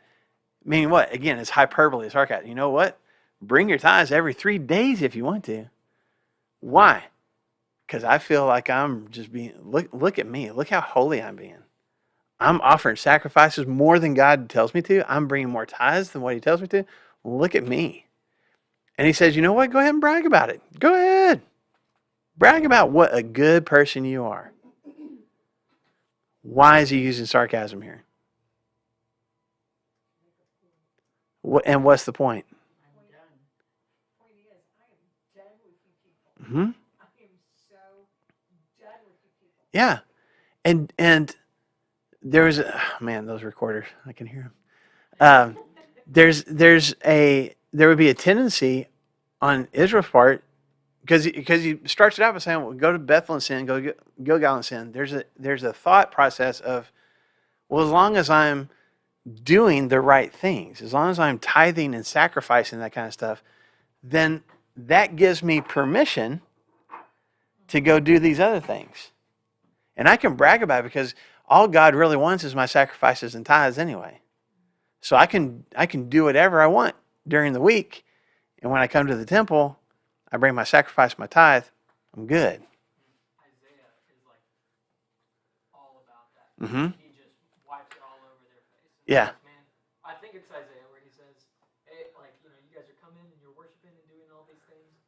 Meaning what? Again, it's hyperbole, it's sarcasm. You know what? Bring your tithes every 3 days if you want to. Why? Because I feel like I'm just being, look at me. Look how holy I'm being. I'm offering sacrifices more than God tells me to. I'm bringing more tithes than what he tells me to. Look at me. And he says, you know what? Go ahead and brag about it. Go ahead. Brag about what a good person you are. Why is he using sarcasm here? And what's the point? Point is, I am done with you people. Mm-hmm. I am so done with you people. Yeah. And there was those recorders, I can hear them. There would be a tendency on Israel's part, because he starts it out by saying, well, go to Bethel and sin, go to Gilgal and sin. There's a thought process of, well, as long as I'm doing the right things, as long as I'm tithing and sacrificing, that kind of stuff, then that gives me permission to go do these other things. And I can brag about it because all God really wants is my sacrifices and tithes anyway. So I can do whatever I want during the week. And when I come to the temple, I bring my sacrifice, my tithe, I'm good. Isaiah is like all about that. Mm-hmm. He just wipes it all over their face. Yeah. Man, I think it's Isaiah where he says, hey, you guys are coming and you're worshiping and doing all these things.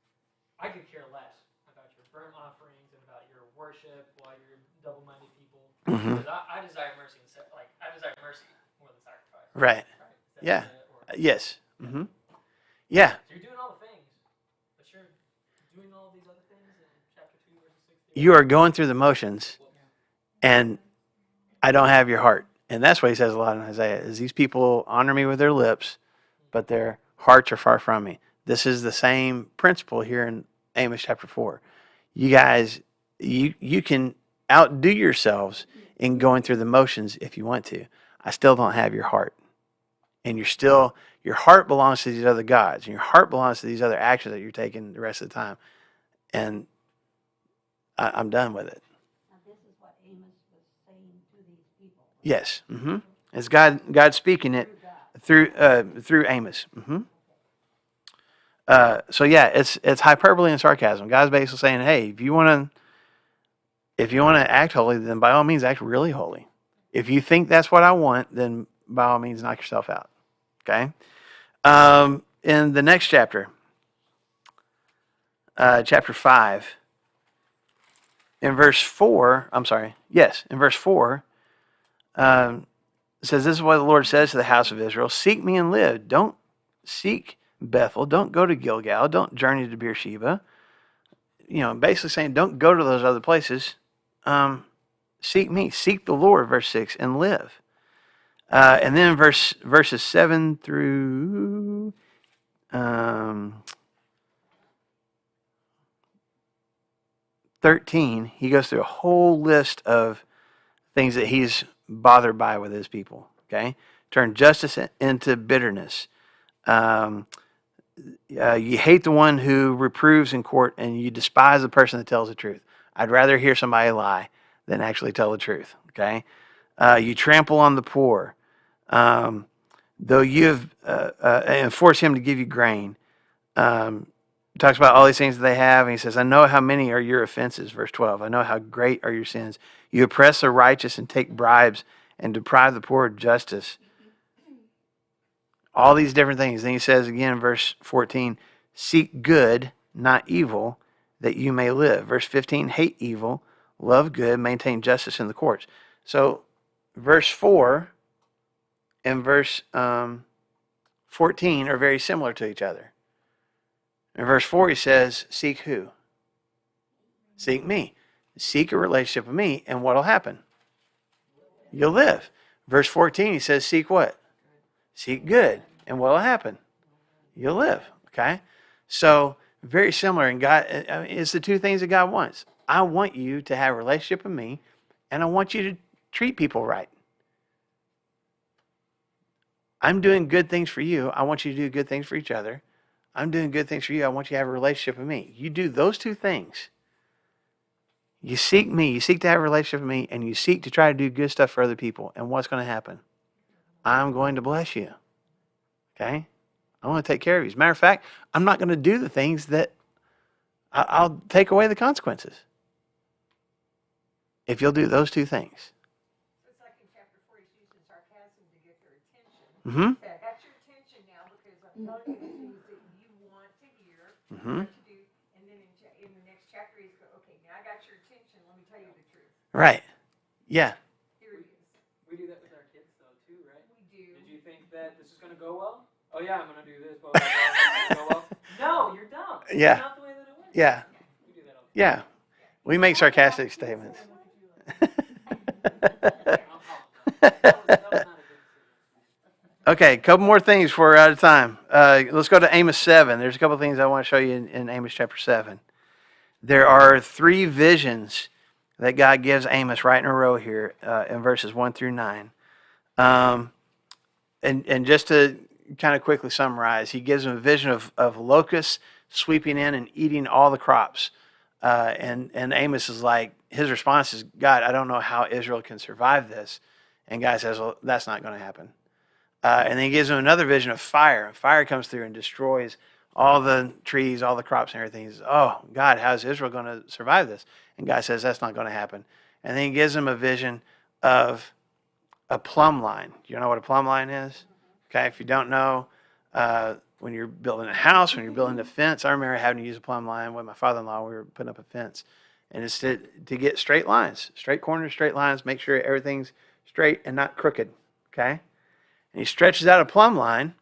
I could care less about your burnt offerings and about your worship while you're double-minded people. Mm-hmm. Because I desire mercy. I desire mercy more than sacrifice. Right. Yeah. Yes. Mm-hmm. Yeah. So you're doing all the things, but you're doing all these other things in chapter 2 you are going through the motions, and I don't have your heart. And that's what he says a lot in Isaiah, is these people honor me with their lips, but their hearts are far from me. This is the same principle here in Amos chapter 4. You guys, you can outdo yourselves in going through the motions if you want to. I still don't have your heart. And your heart belongs to these other gods. And your heart belongs to these other actions that you're taking the rest of the time. And I'm done with it. Now, this is what Amos was saying to these people. Yes. It's God speaking it through Amos. So yeah, it's hyperbole and sarcasm. God's basically saying, hey, if you want to act holy, then by all means act really holy. If you think that's what I want, then by all means knock yourself out. Okay. In the next chapter, chapter 5, in verse 4, in verse 4, it says, this is what the Lord says to the house of Israel, seek me and live. Don't seek Bethel. Don't go to Gilgal. Don't journey to Beersheba. Basically saying, don't go to those other places. Seek me. Seek the Lord, verse 6, and live. And then verses 7 through 13, he goes through a whole list of things that he's bothered by with his people. Okay? Turn justice into bitterness. You hate the one who reproves in court, and you despise the person that tells the truth. I'd rather hear somebody lie than actually tell the truth. Okay? You trample on the poor. Though you have and force him to give you grain. He talks about all these things that they have, and he says, I know how many are your offenses, verse 12. I know how great are your sins. You oppress the righteous and take bribes and deprive the poor of justice. All these different things. Then he says again in verse 14, seek good, not evil, that you may live. Verse 15, hate evil, love good, maintain justice in the courts. So verse 4 and verse 14 are very similar to each other. In verse 4, he says, seek who? Seek me. Seek a relationship with me, and what will happen? You'll live. Verse 14, he says, seek what? Seek good, and what will happen? You'll live. Okay? So, very similar. And God, it's the two things that God wants. I want you to have a relationship with me, and I want you to treat people right. I'm doing good things for you. I want you to do good things for each other. I'm doing good things for you. I want you to have a relationship with me. You do those two things. You seek me. You seek to have a relationship with me, and you seek to try to do good stuff for other people. And what's going to happen? I'm going to bless you. Okay? I want to take care of you. As a matter of fact, I'm not going to do the things that I'll take away the consequences. If you'll do those two things. It's like in chapter 4, he's using sarcasm to get their attention. I got your attention now because I'm telling you the things that you want to hear, what to do. And then in the next chapter, he's going, okay, now I got your attention. Let me tell you the truth. Right. Yeah. Here it is. We do that with our kids, though, too, right? We do. Did you think that this is going to go well? Oh, yeah, I'm going to do this, but it's going to go well. No, you're dumb. Yeah. That's not the way that it works. Yeah. We do that all the Yeah. We make sarcastic statements. time. That was not a good decision. Okay, a couple more things before we're out of time. Let's go to Amos 7. There's a couple of things I want to show you in Amos chapter 7. There are 3 visions that God gives Amos right in a row here in verses 1 through 9. And just to kind of quickly summarize, he gives him a vision of locusts sweeping in and eating all the crops. And Amos is like, his response is, God, I don't know how Israel can survive this. And God says, well, that's not going to happen. And then he gives him another vision of fire. Fire comes through and destroys all the trees, all the crops and everything. He says, oh, God, how is Israel going to survive this? And God says, that's not going to happen. And then he gives him a vision of a plumb line. You know what a plumb line is? Okay, if you don't know, when you're building a house, when you're building a fence, I remember having to use a plumb line with my father-in-law. We were putting up a fence. And it's to get straight lines, straight corners, straight lines, make sure everything's straight and not crooked. Okay? And he stretches out a plumb line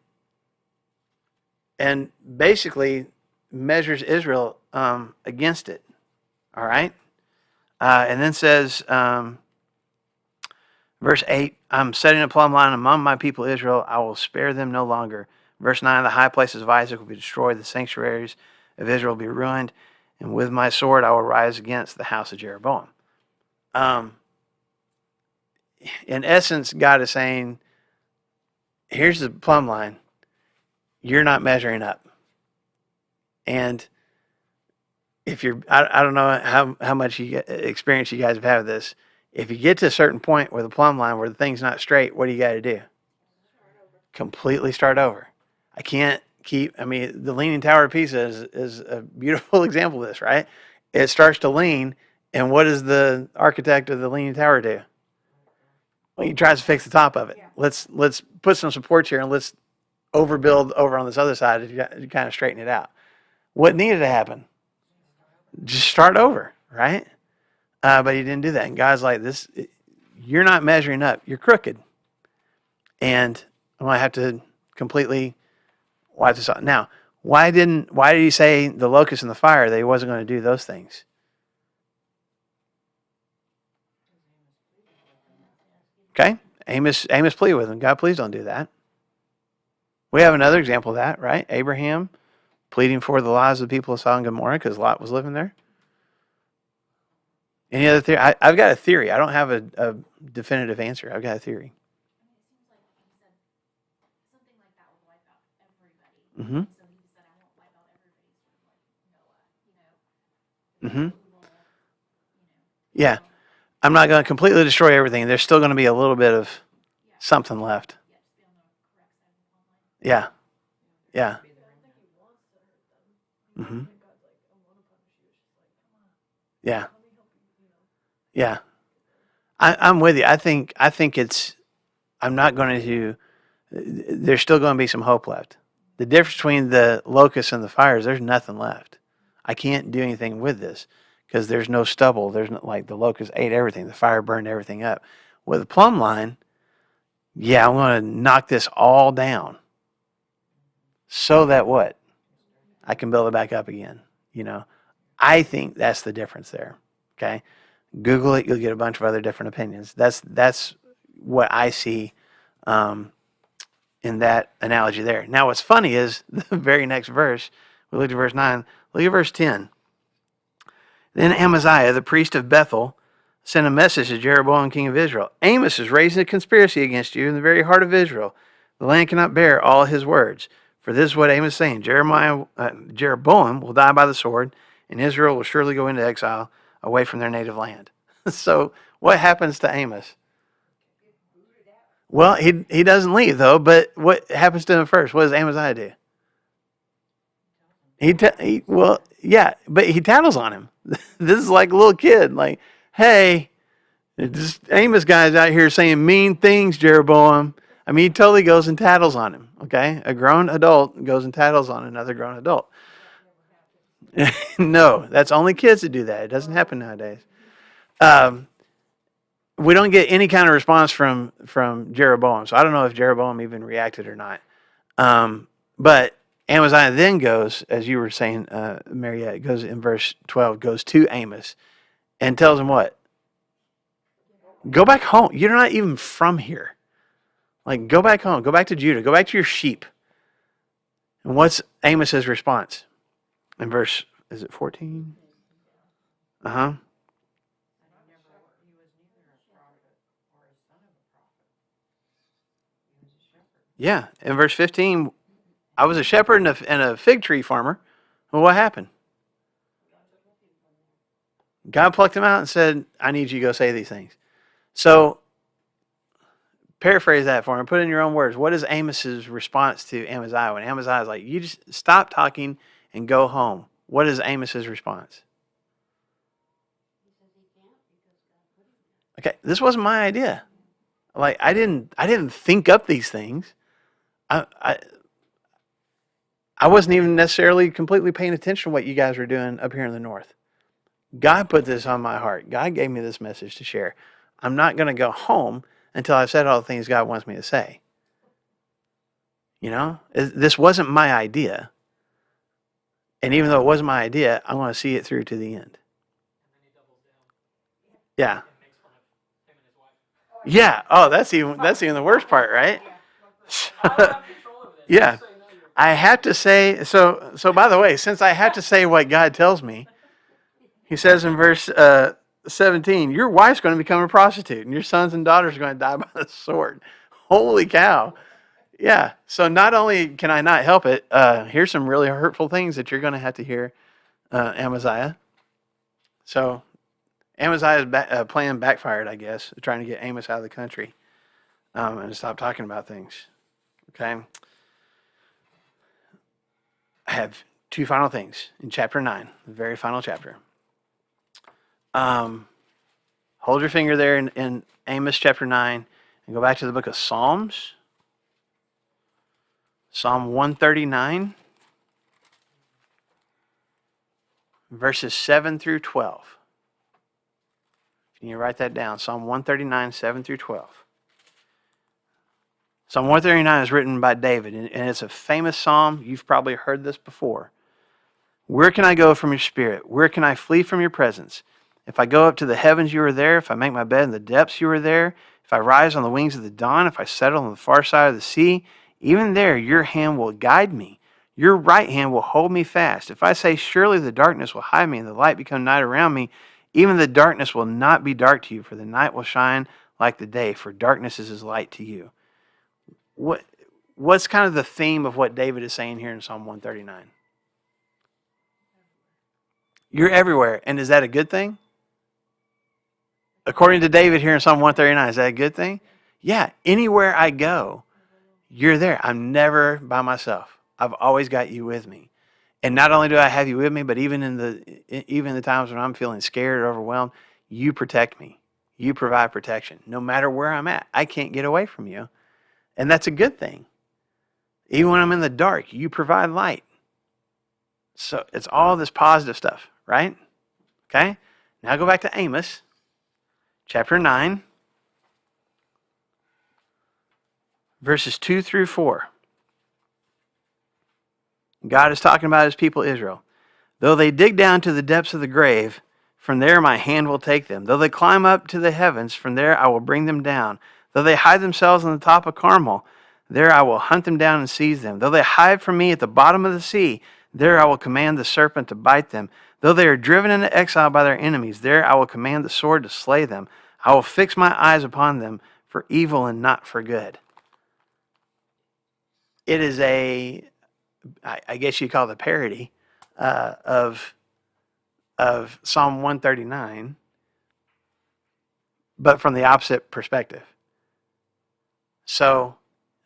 and basically measures Israel against it. All right? And then says, verse 8, I'm setting a plumb line among my people Israel. I will spare them no longer. Verse 9, the high places of Isaac will be destroyed. The sanctuaries of Israel will be ruined. And with my sword I will rise against the house of Jeroboam. In essence, God is saying, here's the plumb line. You're not measuring up. And if you're, I don't know how much experience you guys have had with this. If you get to a certain point where the plumb line, where the thing's not straight, what do you got to do? Completely start over. I can't keep, the Leaning Tower of Pisa is a beautiful example of this, right? It starts to lean, and what does the architect of the Leaning Tower do? Well, he tries to fix the top of it. Yeah. Let's put some supports here, and let's overbuild over on this other side to kind of straighten it out. What needed to happen? Just start over, right? But he didn't do that. And God's like, this, you're not measuring up. You're crooked. And I'm going to have to completely wipe this out. Now, why did he say the locust and the fire, that he wasn't going to do those things? Okay? Amos pleaded with him. God, please don't do that. We have another example of that, right? Abraham pleading for the lives of the people of Sodom and Gomorrah because Lot was living there. Any other theory? I've got a theory. I don't have a definitive answer. I've got a theory. Mm-hmm. Mm-hmm. Yeah. I'm not going to completely destroy everything. There's still going to be a little bit of something left. Yeah. Yeah. Mm-hmm. Yeah. Yeah. I'm with you. I think it's, I'm not going to, there's still going to be some hope left. The difference between the locusts and the fires, there's nothing left. I can't do anything with this because there's no stubble. There's no, like, the locusts ate everything. The fire burned everything up. With the plumb line, yeah, I'm going to knock this all down so that what? I can build it back up again. I think that's the difference there. Okay. Google it. You'll get a bunch of other different opinions. That's what I see in that analogy there. Now, what's funny is the very next verse. We looked at verse 9. Look at verse 10. Then Amaziah, the priest of Bethel, sent a message to Jeroboam, king of Israel. Amos is raising a conspiracy against you in the very heart of Israel. The land cannot bear all his words. For this is what Amos is saying. Jeroboam will die by the sword, and Israel will surely go into exile away from their native land. So what happens to Amos? Well, he doesn't leave, though, but what happens to him first? What does Amaziah do? Yeah, but he tattles on him. This is like a little kid. Like, hey, this Amos guy's out here saying mean things, Jeroboam. He totally goes and tattles on him, okay? A grown adult goes and tattles on another grown adult. No, that's only kids that do that. It doesn't happen nowadays. We don't get any kind of response from Jeroboam, so I don't know if Jeroboam even reacted or not. But Amaziah then goes, as you were saying, Mariette, goes in verse 12, goes to Amos and tells him what? Go back home. You're not even from here. Like, go back home. Go back to Judah. Go back to your sheep. And what's Amos's response? In verse, is it 14? Uh-huh. Yeah. In verse 15, I was a shepherd and a fig tree farmer. Well, what happened? God plucked him out and said, I need you to go say these things. So, paraphrase that for him. Put it in your own words. What is Amos's response to Amaziah? When Amaziah is like, you just stop talking and go home. What is Amos's response? Okay, this wasn't my idea. Like, I didn't think up these things. I wasn't even necessarily completely paying attention to what you guys were doing up here in the north. God put this on my heart. God gave me this message to share. I'm not going to go home until I've said all the things God wants me to say. This wasn't my idea. And even though it wasn't my idea, I want to see it through to the end. Yeah. and makes fun of him and his wife. Yeah. Oh, that's even the worst part, right? I don't have control over that. Yeah. Just so you know, you're I have to say, so by the way, since I have to say what God tells me, he says in verse 17, your wife's going to become a prostitute and your sons and daughters are going to die by the sword. Holy cow. Yeah. So not only can I not help it, here's some really hurtful things that you're going to have to hear, Amaziah. So Amaziah's plan backfired, I guess, trying to get Amos out of the country and to stop talking about things. Okay. I have two final things in chapter 9, the very final chapter. Hold your finger there in Amos chapter 9 and go back to the book of Psalms. Psalm 139, verses 7 through 12. Can you write that down? Psalm 139, 7 through 12. Psalm 139 is written by David, and it's a famous psalm. You've probably heard this before. Where can I go from your spirit? Where can I flee from your presence? If I go up to the heavens, you are there. If I make my bed in the depths, you are there. If I rise on the wings of the dawn, if I settle on the far side of the sea, even there your hand will guide me. Your right hand will hold me fast. If I say, surely the darkness will hide me and the light become night around me, even the darkness will not be dark to you, for the night will shine like the day, for darkness is as light to you. What's kind of the theme of what David is saying here in Psalm 139? You're everywhere. And is that a good thing? According to David here in Psalm 139, is that a good thing? Yeah, anywhere I go, you're there. I'm never by myself. I've always got you with me. And not only do I have you with me, but even in the times when I'm feeling scared or overwhelmed, you protect me. You provide protection. No matter where I'm at, I can't get away from you. And that's a good thing. Even when I'm in the dark, you provide light. So it's all this positive stuff, right? Okay? Now go back to Amos, chapter 9, verses 2 through 4. God is talking about his people Israel. Though they dig down to the depths of the grave, from there my hand will take them. Though they climb up to the heavens, from there I will bring them down. Though they hide themselves on the top of Carmel, there I will hunt them down and seize them. Though they hide from me at the bottom of the sea, there I will command the serpent to bite them. Though they are driven into exile by their enemies, there I will command the sword to slay them. I will fix my eyes upon them for evil and not for good. It is I guess you call it a parody of Psalm 139, but from the opposite perspective. So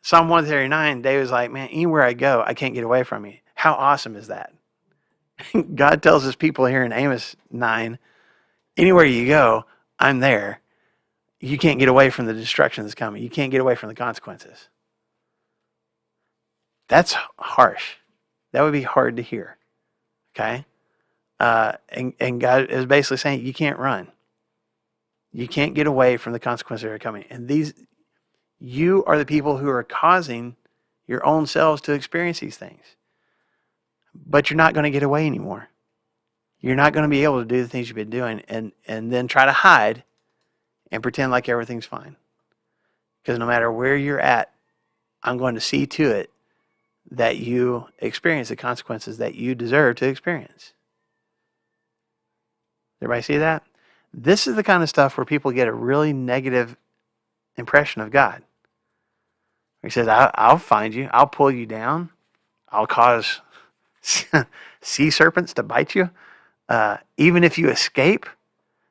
Psalm 139, David's like, man, anywhere I go, I can't get away from you. How awesome is that? God tells his people here in Amos 9, anywhere you go, I'm there. You can't get away from the destruction that's coming. You can't get away from the consequences. That's harsh. That would be hard to hear. Okay? And God is basically saying, you can't run. You can't get away from the consequences that are coming. And you are the people who are causing your own selves to experience these things. But you're not going to get away anymore. You're not going to be able to do the things you've been doing and then try to hide and pretend like everything's fine. Because no matter where you're at, I'm going to see to it that you experience the consequences that you deserve to experience. Everybody see that? This is the kind of stuff where people get a really negative impression of God. He says, I'll find you. I'll pull you down. I'll cause sea serpents to bite you. Even if you escape,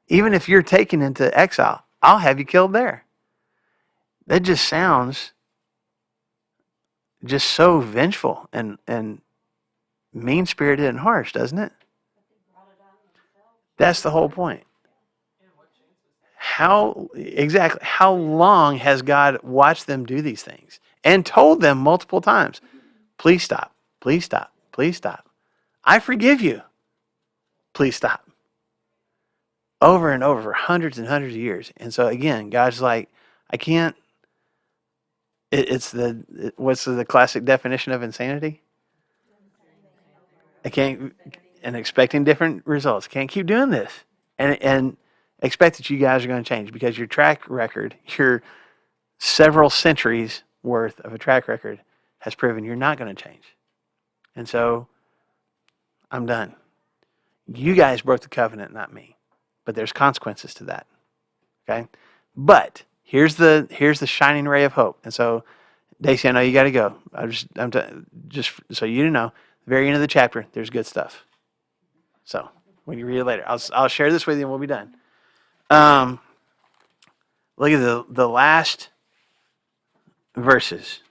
even if you're taken into exile, I'll have you killed there. That just sounds just so vengeful and mean-spirited and harsh, doesn't it? That's the whole point. How long has God watched them do these things and told them multiple times, please stop, please stop, please stop. I forgive you. Please stop. Over and over for hundreds and hundreds of years. And so again, God's like, I can't. What's the classic definition of insanity? I can't, and expecting different results. Can't keep doing this. And expect that you guys are going to change, because your track record, your several centuries worth of a track record, has proven you're not going to change. And so I'm done. You guys broke the covenant, not me. But there's consequences to that. Okay? But here's the shining ray of hope. And so, Daisy, I know you got to go. Just so you know, the very end of the chapter, there's good stuff. So when you read it later, I'll share this with you and we'll be done. Look at the last verses.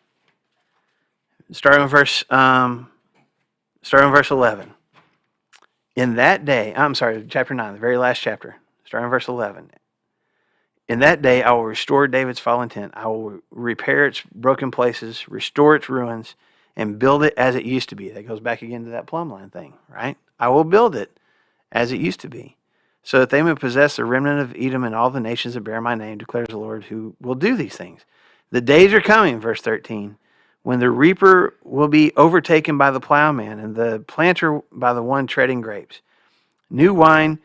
Starting with verse 11. In that day, I'm sorry, chapter 9, the very last chapter, starting with verse 11. In that day, I will restore David's fallen tent. I will repair its broken places, restore its ruins, and build it as it used to be. That goes back again to that plumb line thing, right? I will build it as it used to be, so that they may possess the remnant of Edom and all the nations that bear my name, declares the Lord, who will do these things. The days are coming, verse 13, when the reaper will be overtaken by the plowman and the planter by the one treading grapes. New wine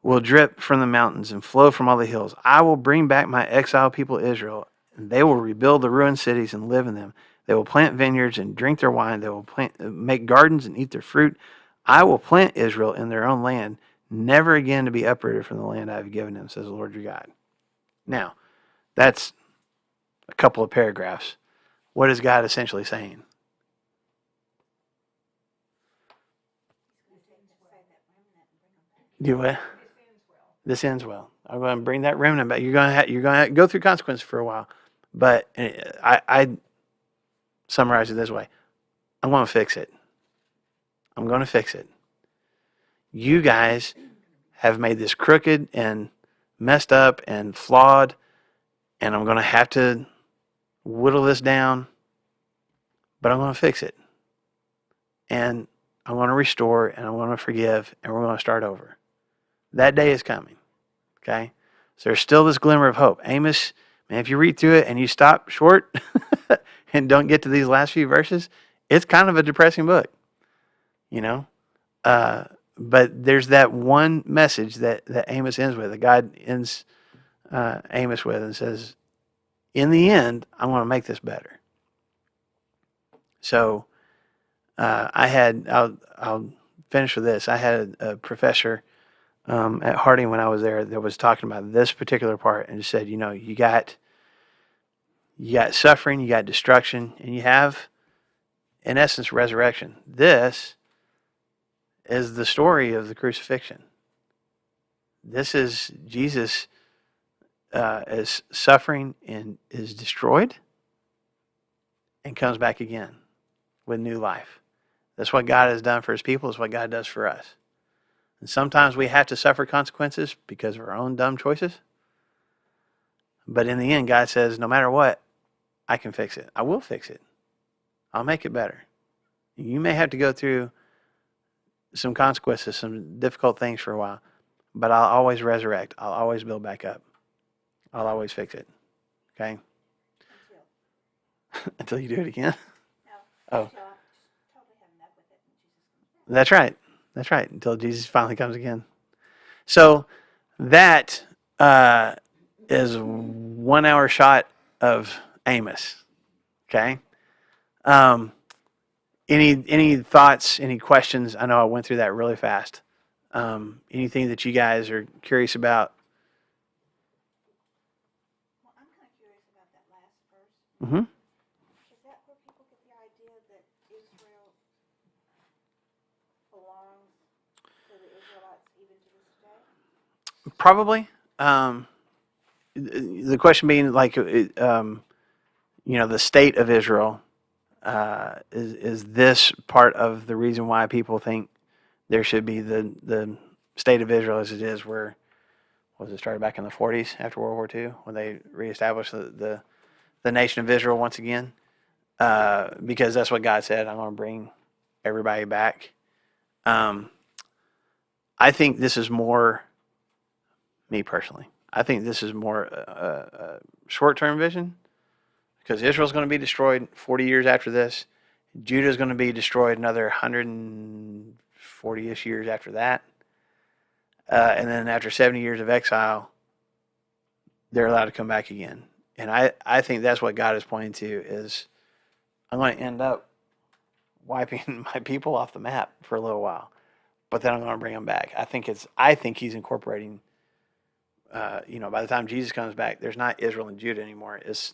will drip from the mountains and flow from all the hills. I will bring back my exiled people Israel, and they will rebuild the ruined cities and live in them. They will plant vineyards and drink their wine. They will make gardens and eat their fruit. I will plant Israel in their own land, never again to be uprooted from the land I have given them, says the Lord your God. Now, that's a couple of paragraphs. What is God essentially saying? Do what? This ends well. I'm going to bring that remnant back. You're going to go through consequences for a while, but I summarize it this way: I'm going to fix it. I'm going to fix it. You guys have made this crooked and messed up and flawed, and I'm going to have to whittle this down, but I'm going to fix it. And I'm going to restore, and I'm going to forgive, and we're going to start over. That day is coming. Okay? So there's still this glimmer of hope. Amos, man, if you read through it and you stop short and don't get to these last few verses, it's kind of a depressing book. You know? But there's that one message that Amos ends with, that God ends Amos with, and says, in the end, I want to make this better. So I'll finish with this. I had a professor at Harding when I was there that was talking about this particular part, and said, you got suffering, you got destruction, and you have, in essence, resurrection. This is the story of the crucifixion. This is Jesus is suffering and is destroyed and comes back again with new life. That's what God has done for his people. It's what God does for us. And sometimes we have to suffer consequences because of our own dumb choices. But in the end, God says, no matter what, I can fix it. I will fix it. I'll make it better. You may have to go through some consequences, some difficult things for a while, but I'll always resurrect. I'll always build back up. I'll always fix it. Okay? Until you do it again? No. Oh. That's right. That's right. Until Jesus finally comes again. So that is 1 hour shot of Amos. Okay? Any thoughts, any questions? I know I went through that really fast. Anything that you guys are curious about? Well, I'm kind of curious about that last verse. Mm-hmm. Is that where people get the idea that Israel belongs to the Israelites even to this day? Probably. The question being, like, the state of Israel, is this part of the reason why people think there should be the state of Israel as it is, where was it started back in the 40s after World War II, when they reestablished the nation of Israel once again? Because that's what God said, I'm going to bring everybody back. I think this is more, me personally, I think this is more a short-term vision, because Israel's going to be destroyed 40 years after this. Judah's going to be destroyed another 140-ish years after that. And then after 70 years of exile, they're allowed to come back again. And I think that's what God is pointing to is I'm going to end up wiping my people off the map for a little while, but then I'm going to bring them back. I think he's incorporating, by the time Jesus comes back, there's not Israel and Judah anymore. It's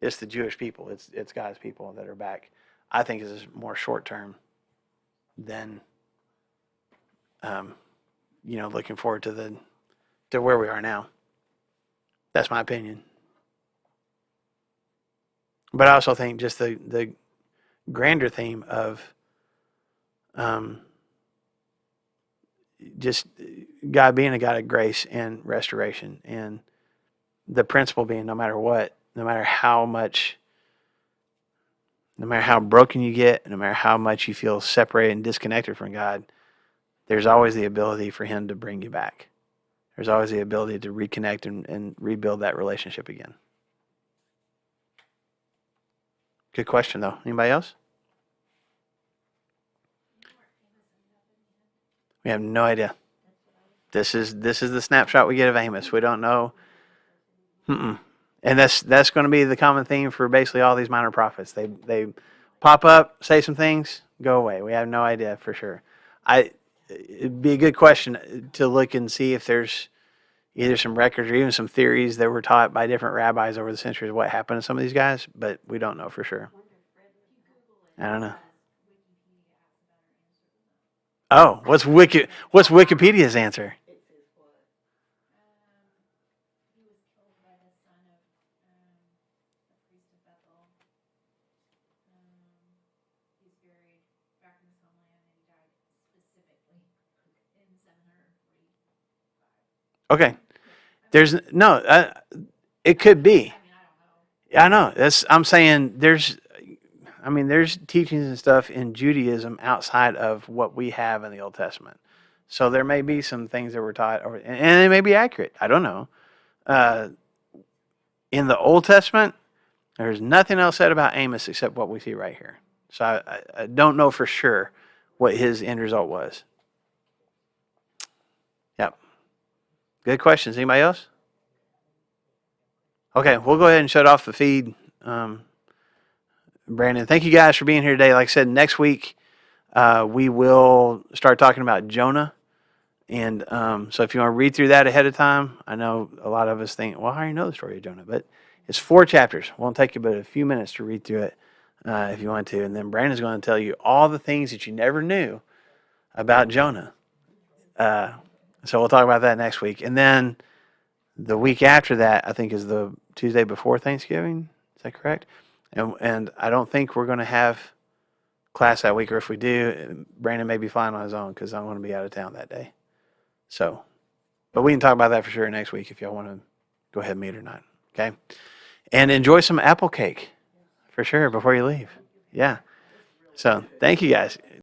the Jewish people. It's God's people that are back. I think it's more short term than, looking forward to where we are now. That's my opinion. But I also think just the grander theme of just God being a God of grace and restoration, and the principle being no matter what, no matter how broken you get, no matter how much you feel separated and disconnected from God, there's always the ability for Him to bring you back. There's always the ability to reconnect and rebuild that relationship again. Good question, though. Anybody else? We have no idea. This is the snapshot we get of Amos. We don't know. And that's going to be the common theme for basically all these minor prophets. They pop up, say some things, go away. We have no idea for sure. It'd be a good question to look and see if there's either some records or even some theories that were taught by different rabbis over the centuries of what happened to some of these guys, but we don't know for sure. I don't know. Oh, what's Wikipedia's answer? It says what? He was killed by the son of the priest of Bethel. He's buried back in his homeland, and he died specifically in 745. Okay. There's no. It could be. I don't know. I know. I'm saying there's teachings and stuff in Judaism outside of what we have in the Old Testament. So there may be some things that were taught, and it may be accurate. I don't know. In the Old Testament, there's nothing else said about Amos except what we see right here. So I don't know for sure what his end result was. Yep. Good questions. Anybody else? Okay, we'll go ahead and shut off the feed. Brandon, thank you guys for being here today. Like I said, next week we will start talking about Jonah. And so if you want to read through that ahead of time, I know a lot of us think, well, I already know the story of Jonah. But it's 4 chapters. It won't take you but a few minutes to read through it if you want to. And then Brandon's going to tell you all the things that you never knew about Jonah. So we'll talk about that next week. And then the week after that, I think, is the Tuesday before Thanksgiving. Is that correct? And I don't think we're going to have class that week, or if we do, Brandon may be flying on his own because I'm going to be out of town that day. So, but we can talk about that for sure next week if y'all want to go ahead and meet or not. Okay? And enjoy some apple cake for sure before you leave. Yeah. So, thank you guys.